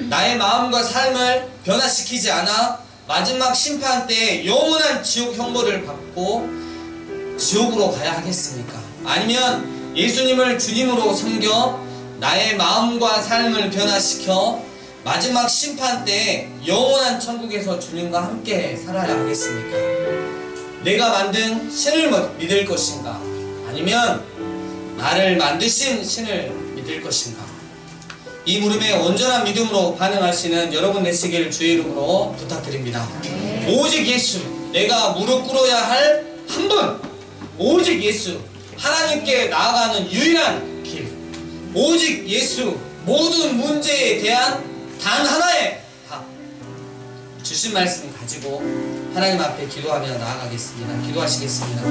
나의 마음과 삶을 변화시키지 않아 마지막 심판 때에 영원한 지옥 형벌을 받고 지옥으로 가야 하겠습니까? 아니면 예수님을 주님으로 섬겨 나의 마음과 삶을 변화시켜 마지막 심판 때 영원한 천국에서 주님과 함께 살아야 하겠습니까? 내가 만든 신을 믿을 것인가? 아니면 나를 만드신 신을 믿을 것인가? 이 물음에 온전한 믿음으로 반응하시는 여러분 되시길 주의 이름으로 부탁드립니다. 오직 예수, 내가 무릎 꿇어야 할 한 분, 오직 예수, 하나님께 나아가는 유일한 길, 오직 예수, 모든 문제에 대한 단 하나의 답, 주신 말씀 가지고 하나님 앞에 기도하며 나아가겠습니다. 기도하시겠습니다.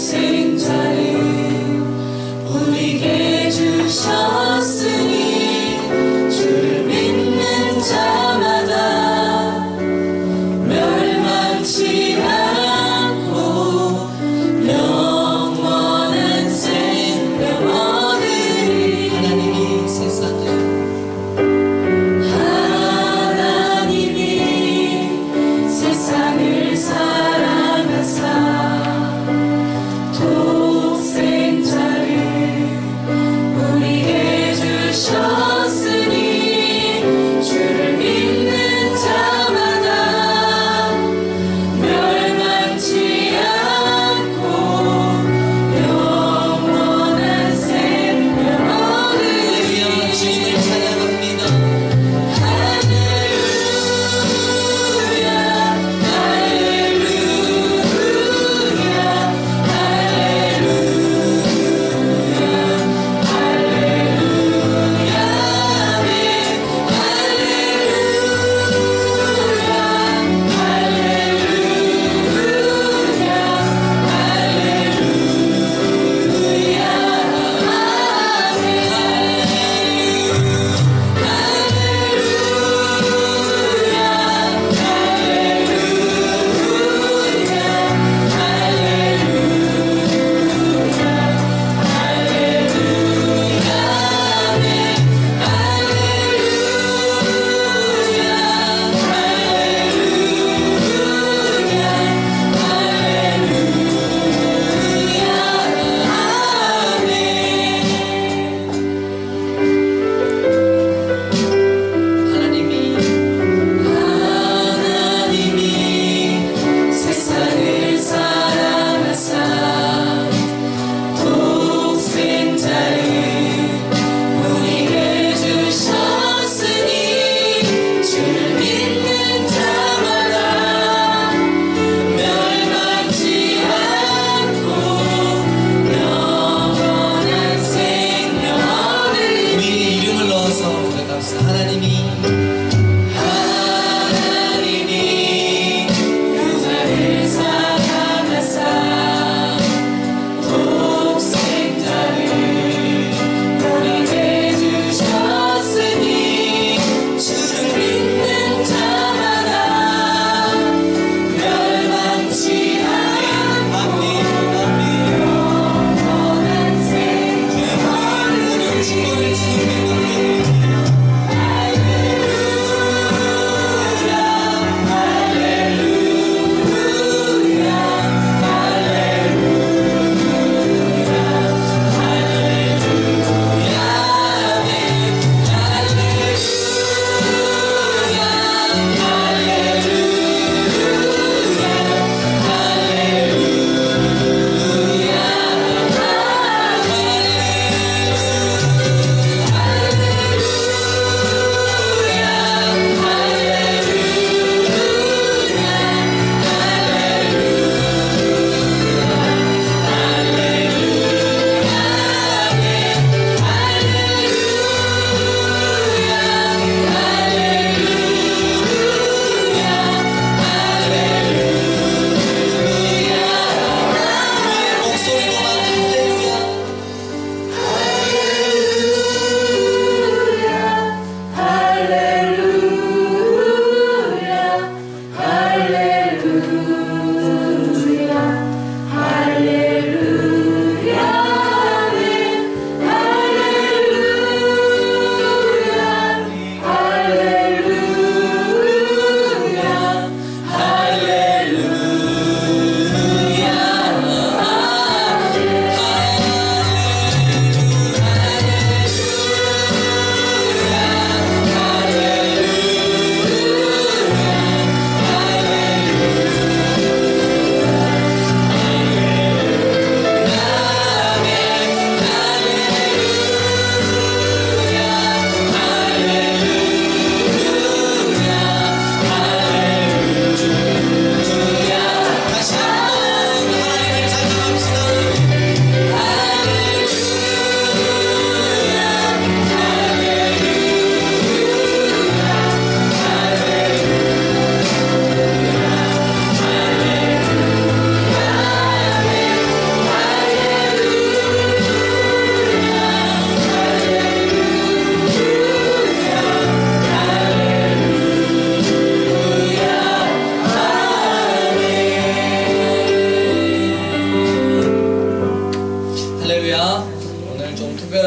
독생자를 우리에게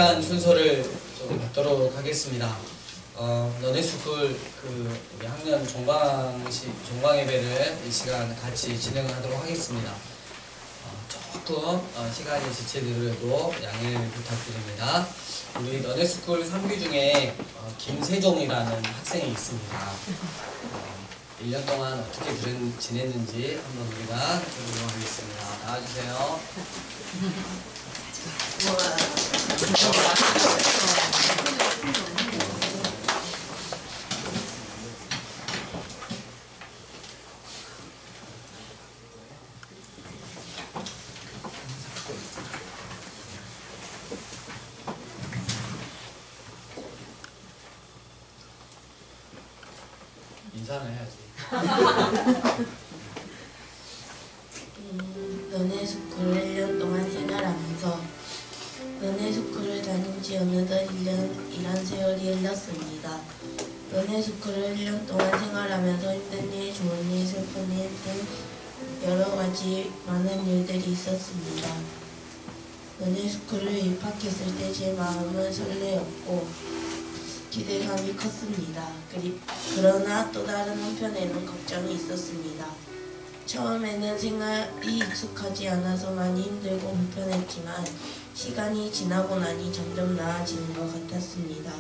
시간 순서를 좀 받도록 하겠습니다. 너네스쿨 우리 학년 종강 예배를 이 시간 같이 진행하도록 하겠습니다. 조금 시간이 지체되더라도 양해를 부탁드립니다. 우리 너네스쿨 3기 중에 김세종이라는 학생이 있습니다. 1년 동안 어떻게 지냈는지 한번 우리가 보도록 하겠습니다. 나와주세요. 인사는 해야지. 너네스쿨을 1년 동안 생활하면서 너네스쿨을 다닌 지 어느덧 1년이란 세월이 흘렀습니다. 너네스쿨을 1년 동안 생활하면서 힘든 일, 좋은 일, 슬픈 일 등 여러 가지 많은 일들이 있었습니다. 너네스쿨을 입학했을 때 제 마음은 설레었고 기대감이 컸습니다. 그러나 또 다른 한편에는 걱정이 있었습니다. 처음에는 생활이 익숙하지 않아서 많이 힘들고 불편했지만 시간이 지나고 나니 점점 나아지는 것 같았습니다.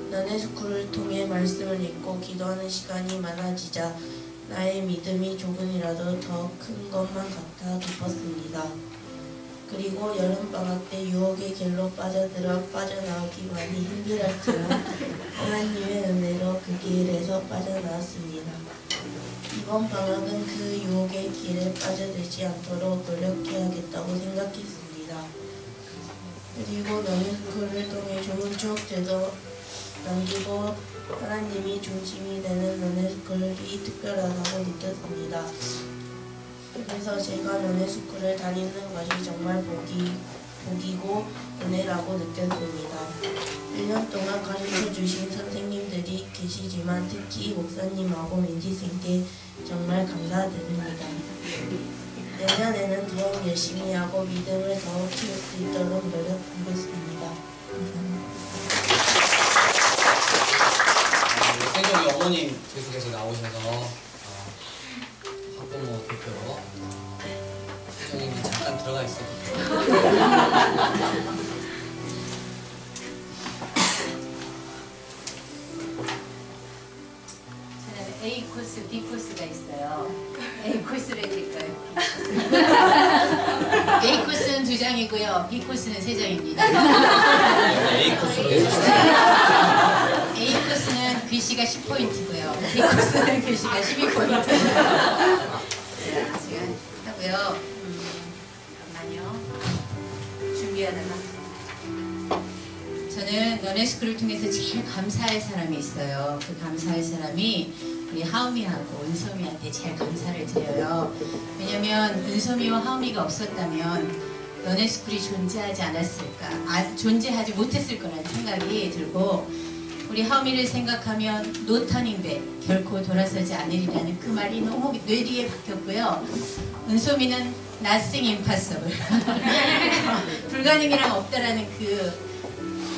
너네스쿨을 통해 말씀을 읽고 기도하는 시간이 많아지자 나의 믿음이 조금이라도 더 큰 것만 같아 기뻤습니다. 그리고 여름방학 때 유혹의 길로 빠져나오기 많이 힘들었지만 하나님의 은혜로 그 길에서 빠져나왔습니다. 이번 방학은 그 유혹의 길에 빠져들지 않도록 노력해야겠다고 생각했습니다. 그리고 너네스쿨을 통해 좋은 추억들도 남기고 하나님이 중심이 되는 너네스쿨이 특별하다고 느꼈습니다. 그래서 제가 너네스쿨을 다니는 것이 정말 복이고 은혜라고 느꼈습니다. 1년 동안 가르쳐주신 선생님들이 계시지만 특히 목사님하고 민지쌤께 정말 감사드립니다. 내년에는 더욱 열심히 하고 믿음을 더욱 키울 수 있도록 노력하겠습니다. 감사합니다. 세종이 어머님 계속해서 나오셔서 학부모 대표로 세종이 잠깐 들어가 있어도 저는 A 코스, B 코스가 있어요. A 코스를 해드릴까요? A 코스는 2장이고요. B 코스는 3장입니다. A 코스로 해주시죠. A 코스는 글씨가 10포인트고요. B 코스는 글씨가 12포인트입니다. 제가 하고요. 잠깐만요. 준비하다가. 저는 너네스쿨을 통해서 제일 감사할 사람이 있어요. 그 감사할 사람이 우리 하우미하고 은섭이한테 제일 감사를 드려요. 왜냐면 은섭이와 하우미가 없었다면 너네스쿨이 존재하지 않았을까, 존재하지 못했을 거라는 생각이 들고, 우리 하우미를 생각하면 No turning back, 결코 돌아서지 않으리라는 그 말이 너무 뇌리에 박혔고요. 은섭이는 Nothing impossible, 불가능이란 없다라는 그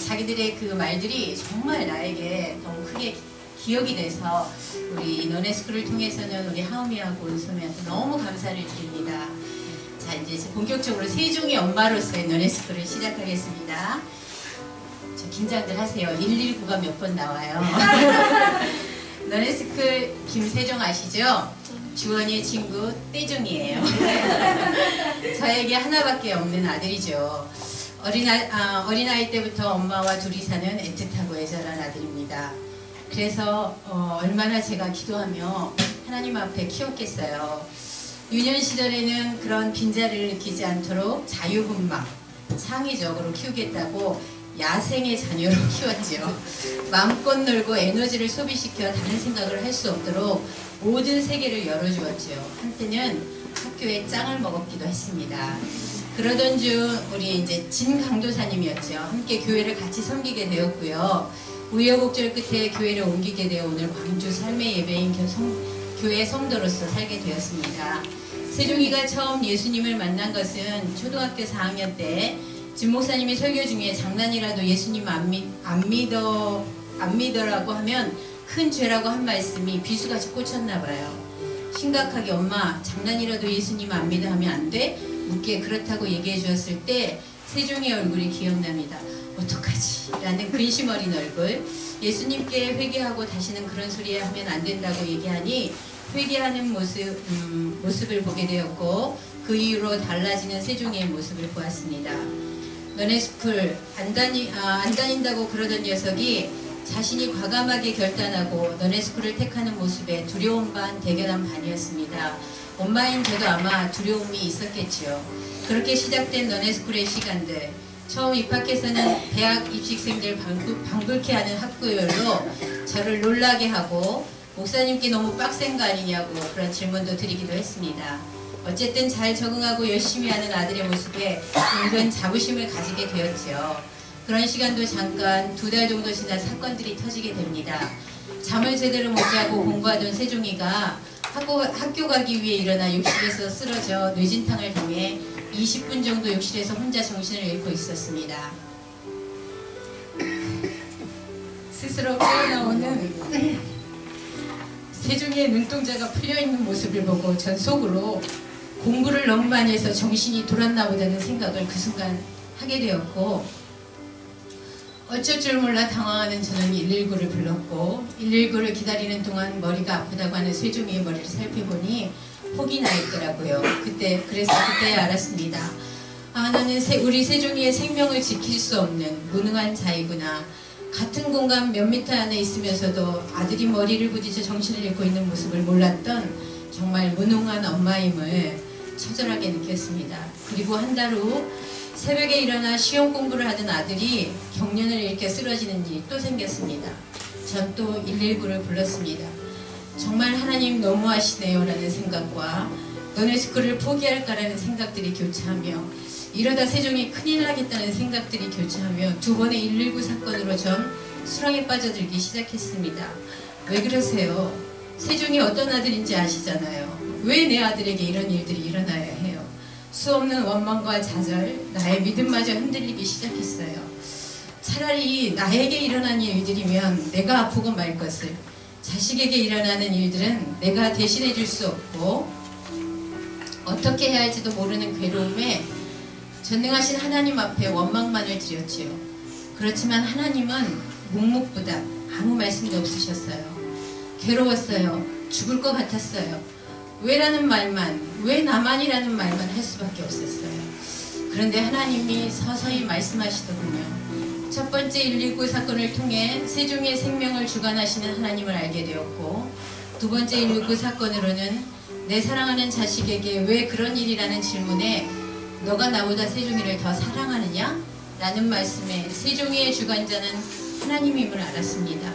자기들의 그 말들이 정말 나에게 너무 크게 기억이 돼서 우리 너네스쿨을 통해서는 우리 하우미하고 은솜이한테 너무 감사를 드립니다. 자, 이제 본격적으로 세종이 엄마로서의 너네스쿨을 시작하겠습니다. 저 긴장들 하세요. 119가 몇 번 나와요. 너네스쿨 김세종 아시죠? 주원이의 친구 떼종이에요. 저에게 하나밖에 없는 아들이죠. 어린아이 때부터 엄마와 둘이 사는 애틋하고 애절한 아들입니다. 그래서 얼마나 제가 기도하며 하나님 앞에 키웠겠어요. 유년 시절에는 그런 빈자리를 느끼지 않도록 자유분방, 창의적으로 키우겠다고 야생의 자녀로 키웠지요. 마음껏 놀고 에너지를 소비시켜 다른 생각을 할 수 없도록 모든 세계를 열어주었지요. 한때는 학교에 짱을 먹었기도 했습니다. 그러던 중 우리 이제 진 강도사님이었죠. 함께 교회를 같이 섬기게 되었고요. 우여곡절 끝에 교회를 옮기게 되어 오늘 광주 삶의 예배인 교회 성도로서 살게 되었습니다. 세종이가 처음 예수님을 만난 것은 초등학교 4학년 때 진 목사님이 설교 중에 장난이라도 예수님 안 믿어라고 하면 큰 죄라고 한 말씀이 비수같이 꽂혔나 봐요. 심각하게 엄마 장난이라도 예수님 안 믿어 하면 안 돼? 묻게 그렇다고 얘기해 주었을 때 세종의 얼굴이 기억납니다. 어떡하지? 라는 근심 어린 얼굴. 예수님께 회개하고 다시는 그런 소리 하면 안 된다고 얘기하니 회개하는 모습을 보게 되었고 그 이후로 달라지는 세종의 모습을 보았습니다. 너네 스쿨 안 다닌다고 그러던 녀석이 자신이 과감하게 결단하고 너네 스쿨을 택하는 모습에 두려움 반 대견함 반이었습니다. 엄마인 저도 아마 두려움이 있었겠지요. 그렇게 시작된 너네 스쿨의 시간들, 처음 입학해서는 대학 입시생들 방불케 하는 학구열로 저를 놀라게 하고 목사님께 너무 빡센 거 아니냐고 그런 질문도 드리기도 했습니다. 어쨌든 잘 적응하고 열심히 하는 아들의 모습에 은근 자부심을 가지게 되었죠. 그런 시간도 잠깐 2달 정도 지나 사건들이 터지게 됩니다. 잠을 제대로 못 자고 공부하던 세종이가 학교 가기 위해 일어나 욕실에서 쓰러져 뇌진탕을 당해 20분 정도 욕실에서 혼자 정신을 잃고 있었습니다. 스스로 깨어나오는 세종이의 눈동자가 풀려있는 모습을 보고 전 속으로 공부를 너무 많이 해서 정신이 돌았나 보다는 생각을 그 순간 하게 되었고 어쩔 줄 몰라 당황하는 저는 119를 불렀고 119를 기다리는 동안 머리가 아프다고 하는 세종이의 머리를 살펴보니 혹이 나 있더라고요. 그래서 그때 알았습니다. 아, 나는 우리 세종이의 생명을 지킬 수 없는 무능한 자이구나. 같은 공간 몇 미터 안에 있으면서도 아들이 머리를 부딪혀 정신을 잃고 있는 모습을 몰랐던 정말 무능한 엄마임을 처절하게 느꼈습니다. 그리고 한 달 후 새벽에 일어나 시험 공부를 하던 아들이 경련을 일으켜 쓰러지는 일이 또 생겼습니다. 전 또 119를 불렀습니다. 정말 하나님 너무하시네요 라는 생각과 너네 스쿨을 포기할까라는 생각들이 교차하며 이러다 세종이 큰일 나겠다는 생각들이 교차하며 2번의 119 사건으로 전 수렁에 빠져들기 시작했습니다. 왜 그러세요? 세종이 어떤 아들인지 아시잖아요. 왜 내 아들에게 이런 일들이 일어나야 해요? 수없는 원망과 좌절, 나의 믿음마저 흔들리기 시작했어요. 차라리 나에게 일어난 일들이면 내가 아프고 말 것을, 자식에게 일어나는 일들은 내가 대신해 줄 수 없고 어떻게 해야 할지도 모르는 괴로움에 전능하신 하나님 앞에 원망만을 드렸지요. 그렇지만 하나님은 묵묵부답 아무 말씀도 없으셨어요. 괴로웠어요. 죽을 것 같았어요. 왜라는 말만, 왜 나만이라는 말만 할 수밖에 없었어요. 그런데 하나님이 서서히 말씀하시더군요. 첫 번째 119 사건을 통해 세종의 생명을 주관하시는 하나님을 알게 되었고, 두 번째 119 사건으로는 내 사랑하는 자식에게 왜 그런 일이라는 질문에 너가 나보다 세종이를 더 사랑하느냐? 라는 말씀에 세종이의 주관자는 하나님임을 알았습니다.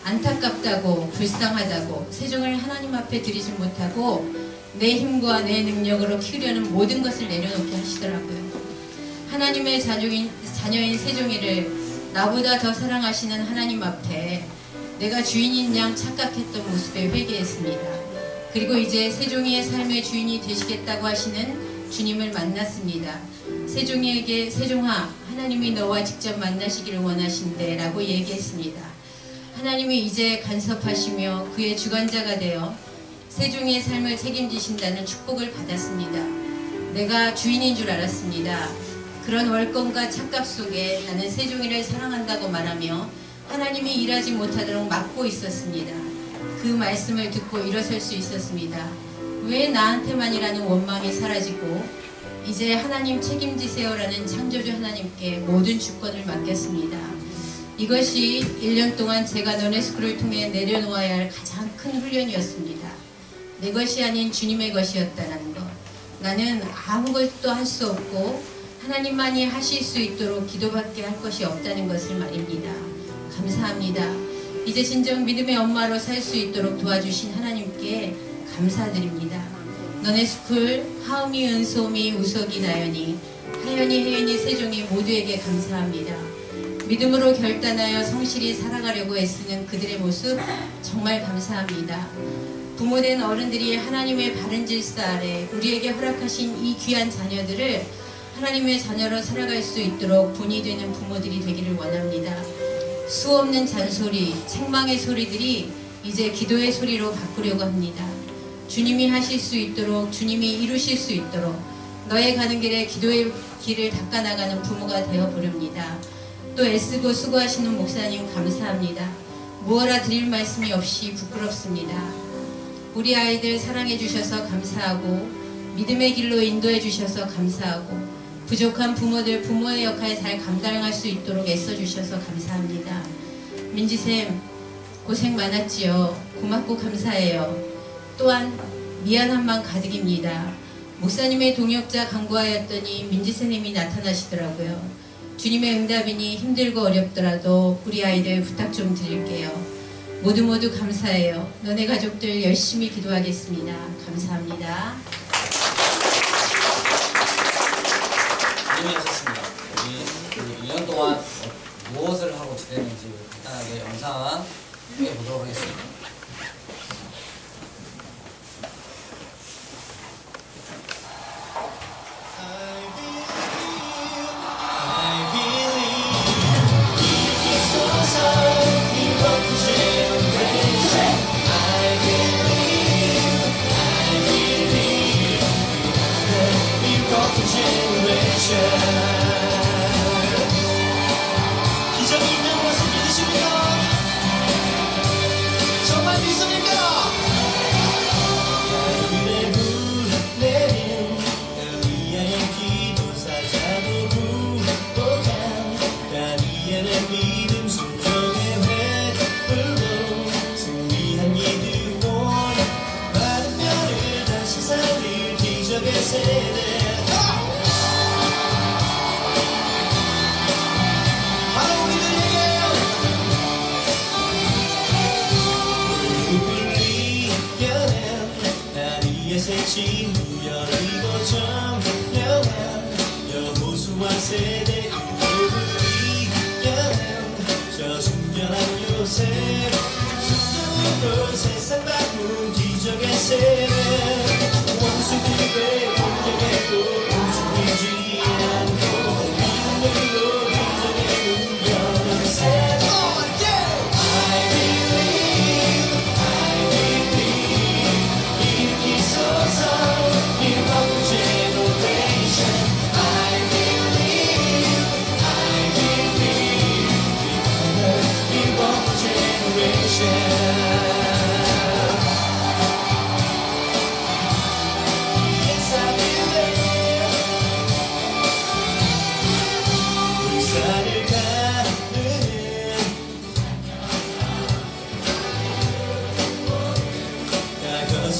안타깝다고 불쌍하다고 세종을 하나님 앞에 드리지 못하고 내 힘과 내 능력으로 키우려는 모든 것을 내려놓게 하시더라고요. 하나님의 자녀인 세종이를 나보다 더 사랑하시는 하나님 앞에 내가 주인인 양 착각했던 모습에 회개했습니다. 그리고 이제 세종이의 삶의 주인이 되시겠다고 하시는 주님을 만났습니다. 세종이에게 세종아, 하나님이 너와 직접 만나시기를 원하신대 라고 얘기했습니다. 하나님이 이제 간섭하시며 그의 주관자가 되어 세종이의 삶을 책임지신다는 축복을 받았습니다. 내가 주인인 줄 알았습니다. 그런 월권과 착각 속에 나는 세종이를 사랑한다고 말하며 하나님이 일하지 못하도록 막고 있었습니다. 그 말씀을 듣고 일어설 수 있었습니다. 왜 나한테만이라는 원망이 사라지고 이제 하나님 책임지세요라는 창조주 하나님께 모든 주권을 맡겼습니다. 이것이 1년 동안 제가 너네 스쿨을 통해 내려놓아야 할 가장 큰 훈련이었습니다. 내 것이 아닌 주님의 것이었다는 것. 나는 아무것도 할 수 없고 하나님만이 하실 수 있도록 기도밖에 할 것이 없다는 것을 말입니다. 감사합니다. 이제 진정 믿음의 엄마로 살 수 있도록 도와주신 하나님께 감사드립니다. 너네 스쿨, 하음이, 은소미, 우석이, 나연이, 하연이, 혜연이, 세종이 모두에게 감사합니다. 믿음으로 결단하여 성실히 살아가려고 애쓰는 그들의 모습 정말 감사합니다. 부모된 어른들이 하나님의 바른 질서 아래 우리에게 허락하신 이 귀한 자녀들을 하나님의 자녀로 살아갈 수 있도록 본이 되는 부모들이 되기를 원합니다. 수없는 잔소리, 책망의 소리들이 이제 기도의 소리로 바꾸려고 합니다. 주님이 하실 수 있도록, 주님이 이루실 수 있도록 너의 가는 길에 기도의 길을 닦아나가는 부모가 되어보렵니다. 또 애쓰고 수고하시는 목사님 감사합니다. 무엇라 드릴 말씀이 없이 부끄럽습니다. 우리 아이들 사랑해 주셔서 감사하고 믿음의 길로 인도해 주셔서 감사하고 부족한 부모들 부모의 역할 잘 감당할 수 있도록 애써주셔서 감사합니다. 민지쌤 고생 많았지요. 고맙고 감사해요. 또한 미안한 마음 가득입니다. 목사님의 동역자 간구하였더니 민지쌤님이 나타나시더라고요. 주님의 응답이니 힘들고 어렵더라도 우리 아이들 부탁 좀 드릴게요. 모두 감사해요. 너네 가족들 열심히 기도하겠습니다. 감사합니다. 재미있었습니다. 우리 1년 동안 무엇을 하고 지냈는지 간단하게 영상 보도록 하겠습니다. 기적이 있는 것을 믿으십니까? 정말 믿습니까? 그대 부르는 우리의 기도 사자도 부족한 다니엘의 믿음 순종의 회불로 승리한 이드온 마른 뼈를 다시 살릴 기적의 세대 새친 무열이고 정령한 여호수아 세대 그들이 이겨낸 저 순결한 요셉 순종으로 세상 바꾼 기적의 세대 원수들의 공격에도 움직이지 않고 믿음으로 기적의 능력을 세대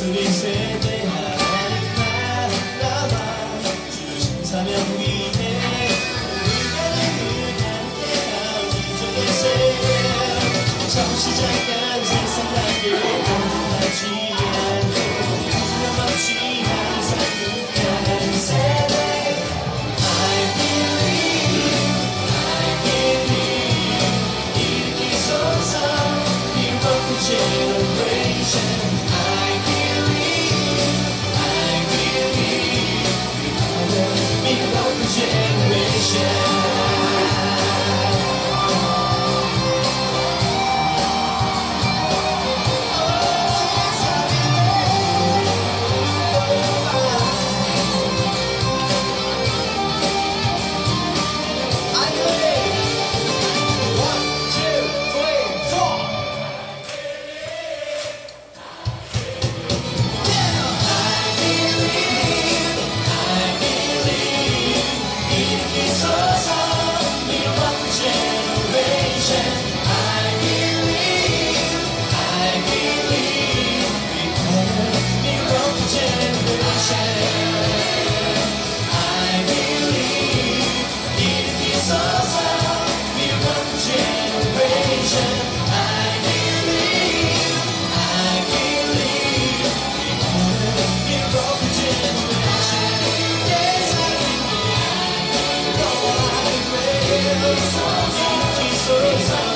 우리 세대 하나님 나라와 주신 사명 위에 우리가 함께할 기적의 세대 처음 시작한 세상 날개 공중하지 않고 두려움없이 항상 끝나는 세대 I believe 일으키소서 Miracle Generation Miracle Generation So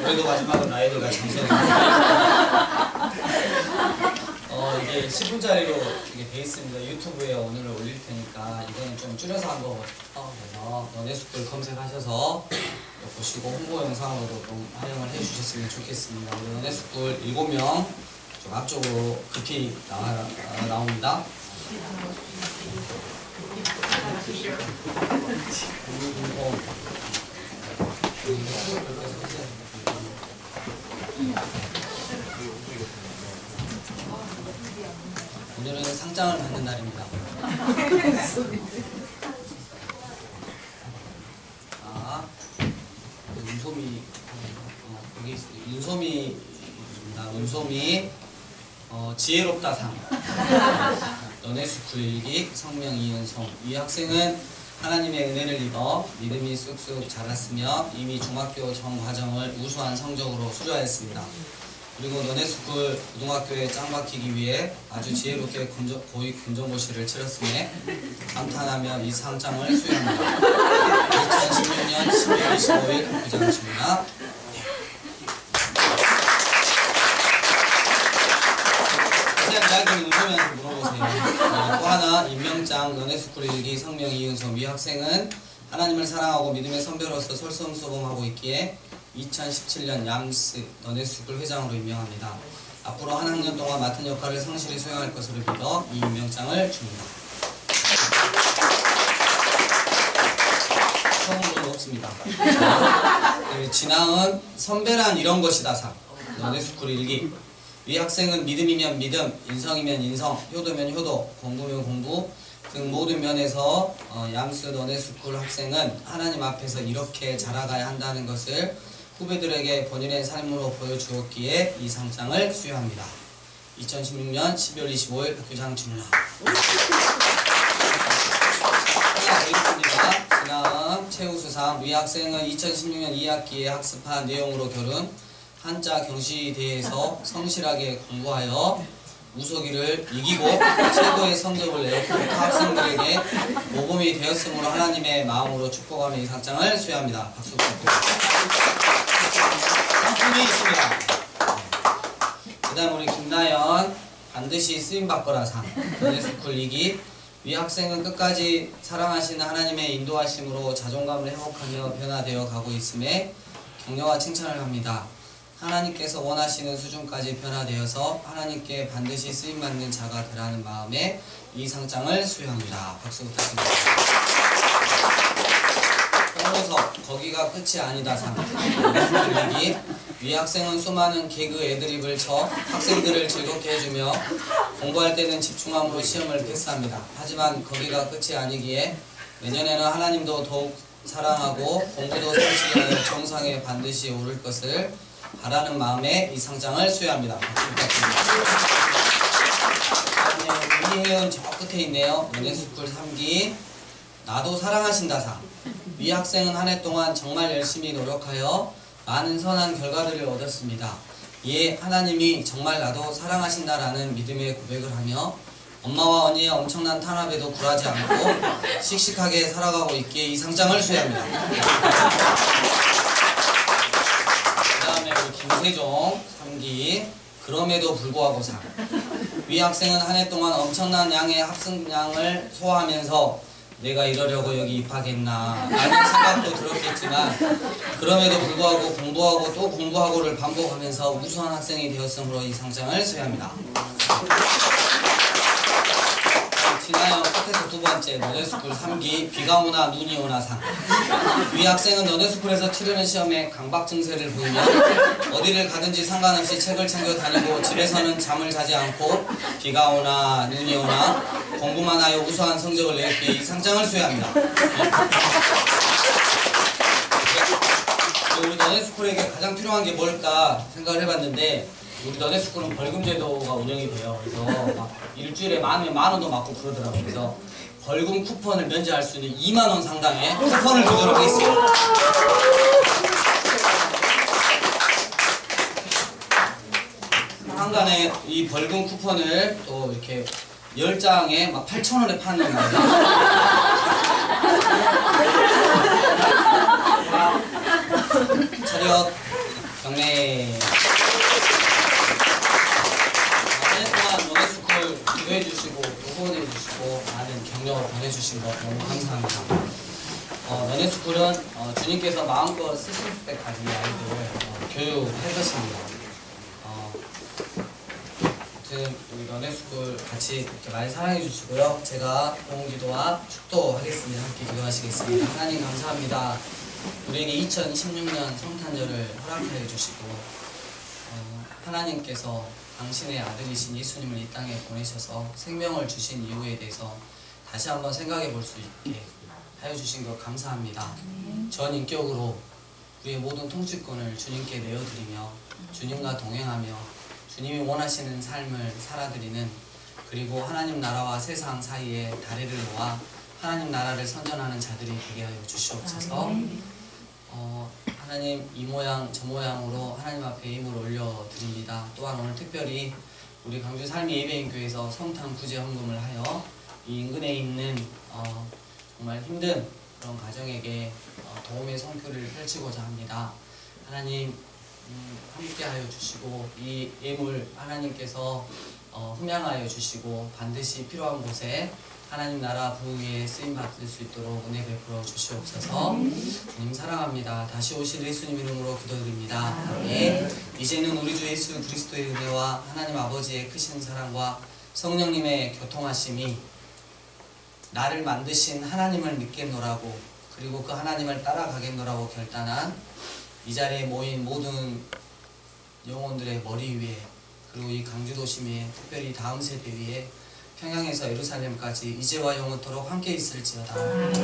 올해도 마지막은 아이들과 장소를 이게 10분짜리로 이게 돼 있습니다. 유튜브에 오늘 올릴 테니까 이거는 좀 줄여서 한 거거든요. 너네 숲을 검색하셔서 보시고 홍보 영상으로 좀 활용을 해주셨으면 좋겠습니다. 우리 너네 숲을 7명 좀 앞쪽으로 급히 나옵니다. 오늘은 상장을 받는 날입니다. 자, 윤소미, 여기 윤소미입니다. 윤소미 지혜롭다 상. 너네 숲 일기 성명 이은송. 이 학생은 하나님의 은혜를 입어 믿음이 쑥쑥 자랐으며 이미 중학교 전 과정을 우수한 성적으로 수료하였습니다. 그리고 너네 숲을 고등학교에 짱 박히기 위해 아주 지혜롭게 고위 검정고시를 치렀음에 감탄하며 이 상장을 수여합니다. 2016년 12월 25일 학교장입니다. 자세한 이야기는 은소미한테 물어보세요. 또 하나 임명장 너네 숲을 일기 성명 이은솜. 이 학생은 하나님을 사랑하고 믿음의 선배로서 솔선수범하고 있기에 2017년 얌스 너네 숲을 회장으로 임명합니다. 앞으로 한 학년 동안 맡은 역할을 성실히 수행할 것으로 믿어 이 임명장을 줍니다. 처음으로는 없습니다. 진앙은 선배란 이런 것이다 상. 너네 숲을 일기. 이 학생은 믿음이면 믿음, 인성이면 인성, 효도면 효도, 공부면 공부 등 모든 면에서 얌스 너네 숲을 학생은 하나님 앞에서 이렇게 자라가야 한다는 것을 후배들에게 본인의 삶으로 보여주었기에 이 상장을 수여합니다. 2016년 12월 25일 학교장 중라. 하나 더 있습니다. 지난 최우수상. 이 학생은 2016년 2학기에 학습한 내용으로 겨룬 한자 경시대회에서 성실하게 공부하여 우수기를 이기고 최고의 성적을 내고 학생들에게 모범이 되었으므로 하나님의 마음으로 축복하며 이 상장을 수여합니다. 박수 부탁드립니다. 상품이 있습니다. 그 다음 우리 김나연 반드시 쓰임받거라 상. 너네 숲을 이기. 이 학생은 끝까지 사랑하시는 하나님의 인도하심으로 자존감을 회복하며 변화되어 가고 있음에 격려와 칭찬을 합니다. 하나님께서 원하시는 수준까지 변화되어서 하나님께 반드시 쓰임받는 자가 되라는 마음에 이 상장을 수여합니다. 박수 부탁드립니다. 홍보석 거기가 끝이 아니다 상. 이 학생은 수많은 개그 애드립을 쳐 학생들을 즐겁게 해주며 공부할 때는 집중함으로 시험을 패스합니다. 하지만 거기가 끝이 아니기에 내년에는 하나님도 더욱 사랑하고 공부도 성실히 하여 정상에 반드시 오를 것을 바라는 마음에 이 상장을 수여합니다. 박수 부탁드립니다. 이혜은 저 끝에 있네요. 너네 숲을 3기 나도 사랑하신다 상. 이 학생은 한 해 동안 정말 열심히 노력하여 많은 선한 결과들을 얻었습니다. 이에 하나님이 정말 나도 사랑하신다라는 믿음의 고백을 하며 엄마와 언니의 엄청난 탄압에도 굴하지 않고 씩씩하게 살아가고 있기에 이 상장을 수여합니다. 그 다음에 우리 김세종 3기 그럼에도 불구하고 상. 위 학생은 한 해 동안 엄청난 양의 학습량을 소화하면서 내가 이러려고 여기 입학했나 라는 생각도 들었겠지만 그럼에도 불구하고 공부하고 또 공부하고를 반복하면서 우수한 학생이 되었으므로 이 상장을 수여합니다. 지나요 끝에서 두 번째 너네스쿨 3기 비가 오나 눈이 오나 상. 위 학생은 너네스쿨에서 치르는 시험에 강박 증세를 보이며 어디를 가든지 상관없이 책을 챙겨 다니고 집에서는 잠을 자지 않고 비가 오나 눈이 오나 공부만 하여 우수한 성적을 냈기에 이 상장을 수여합니다. 우리 너네스쿨에게 가장 필요한 게 뭘까 생각을 해봤는데 우리 너네스쿨은 벌금제도가 운영이 돼요. 그래서 막 일주일에 많으면 10,000원도 맞고 그러더라고요. 그래서 벌금 쿠폰을 면제할 수 있는 20,000원 상당의 쿠폰을 주도록 하겠습니다. 한간에 이 벌금 쿠폰을 또 이렇게 10장에 막 8,000원에 파는 거예요. 차렷 경례. 한 해 동안 너네스쿨 기도해 주시고 또 후원해 주시고 많은 격려를 보내주신 것 너무 감사합니다. 너네스쿨은 주님께서 마음껏 쓰실 때까지 아이들을 교육할 것입니다. 아무튼 우리 너네스쿨 같이 이렇게 많이 사랑해 주시고요. 제가 공기도와 축도하겠습니다. 함께 기도하시겠습니다. 하나님 감사합니다. 우리에게 2016년 성탄절을 허락하여 주시고 하나님께서 당신의 아들이신 예수님을 이 땅에 보내셔서 생명을 주신 이유에 대해서 다시 한번 생각해 볼 수 있게 하여 주신 것 감사합니다. 전 인격으로 우리의 모든 통치권을 주님께 내어드리며 주님과 동행하며 주님이 원하시는 삶을 살아드리는, 그리고 하나님 나라와 세상 사이에 다리를 모아 하나님 나라를 선전하는 자들이 되게 하여 주시옵소서. 하나님 이 모양 저 모양으로 하나님 앞에 힘을 올려드립니다. 또한 오늘 특별히 우리 광주 삶의 예배인교회에서 성탄 구제 헌금을 하여 이 인근에 있는 정말 힘든 그런 가정에게 도움의 성교를 펼치고자 합니다. 하나님 함께하여 주시고 이 예물 하나님께서 흠양하여 주시고 반드시 필요한 곳에 하나님 나라 부흥에 쓰임받을 수 있도록 은혜 베풀어 주시옵소서. 주님 사랑합니다. 다시 오실 예수님 이름으로 기도드립니다. 아멘. 이제는 우리 주 예수 그리스도의 은혜와 하나님 아버지의 크신 사랑과 성령님의 교통하심이 나를 만드신 하나님을 믿겠노라고, 그리고 그 하나님을 따라가겠노라고 결단한 이 자리에 모인 모든 영혼들의 머리 위에, 그리고 이 강주도심에 특별히 다음 세대 위에 평양에서 예루살렘까지 이제와 영원토록 함께 있을지어다. 아멘.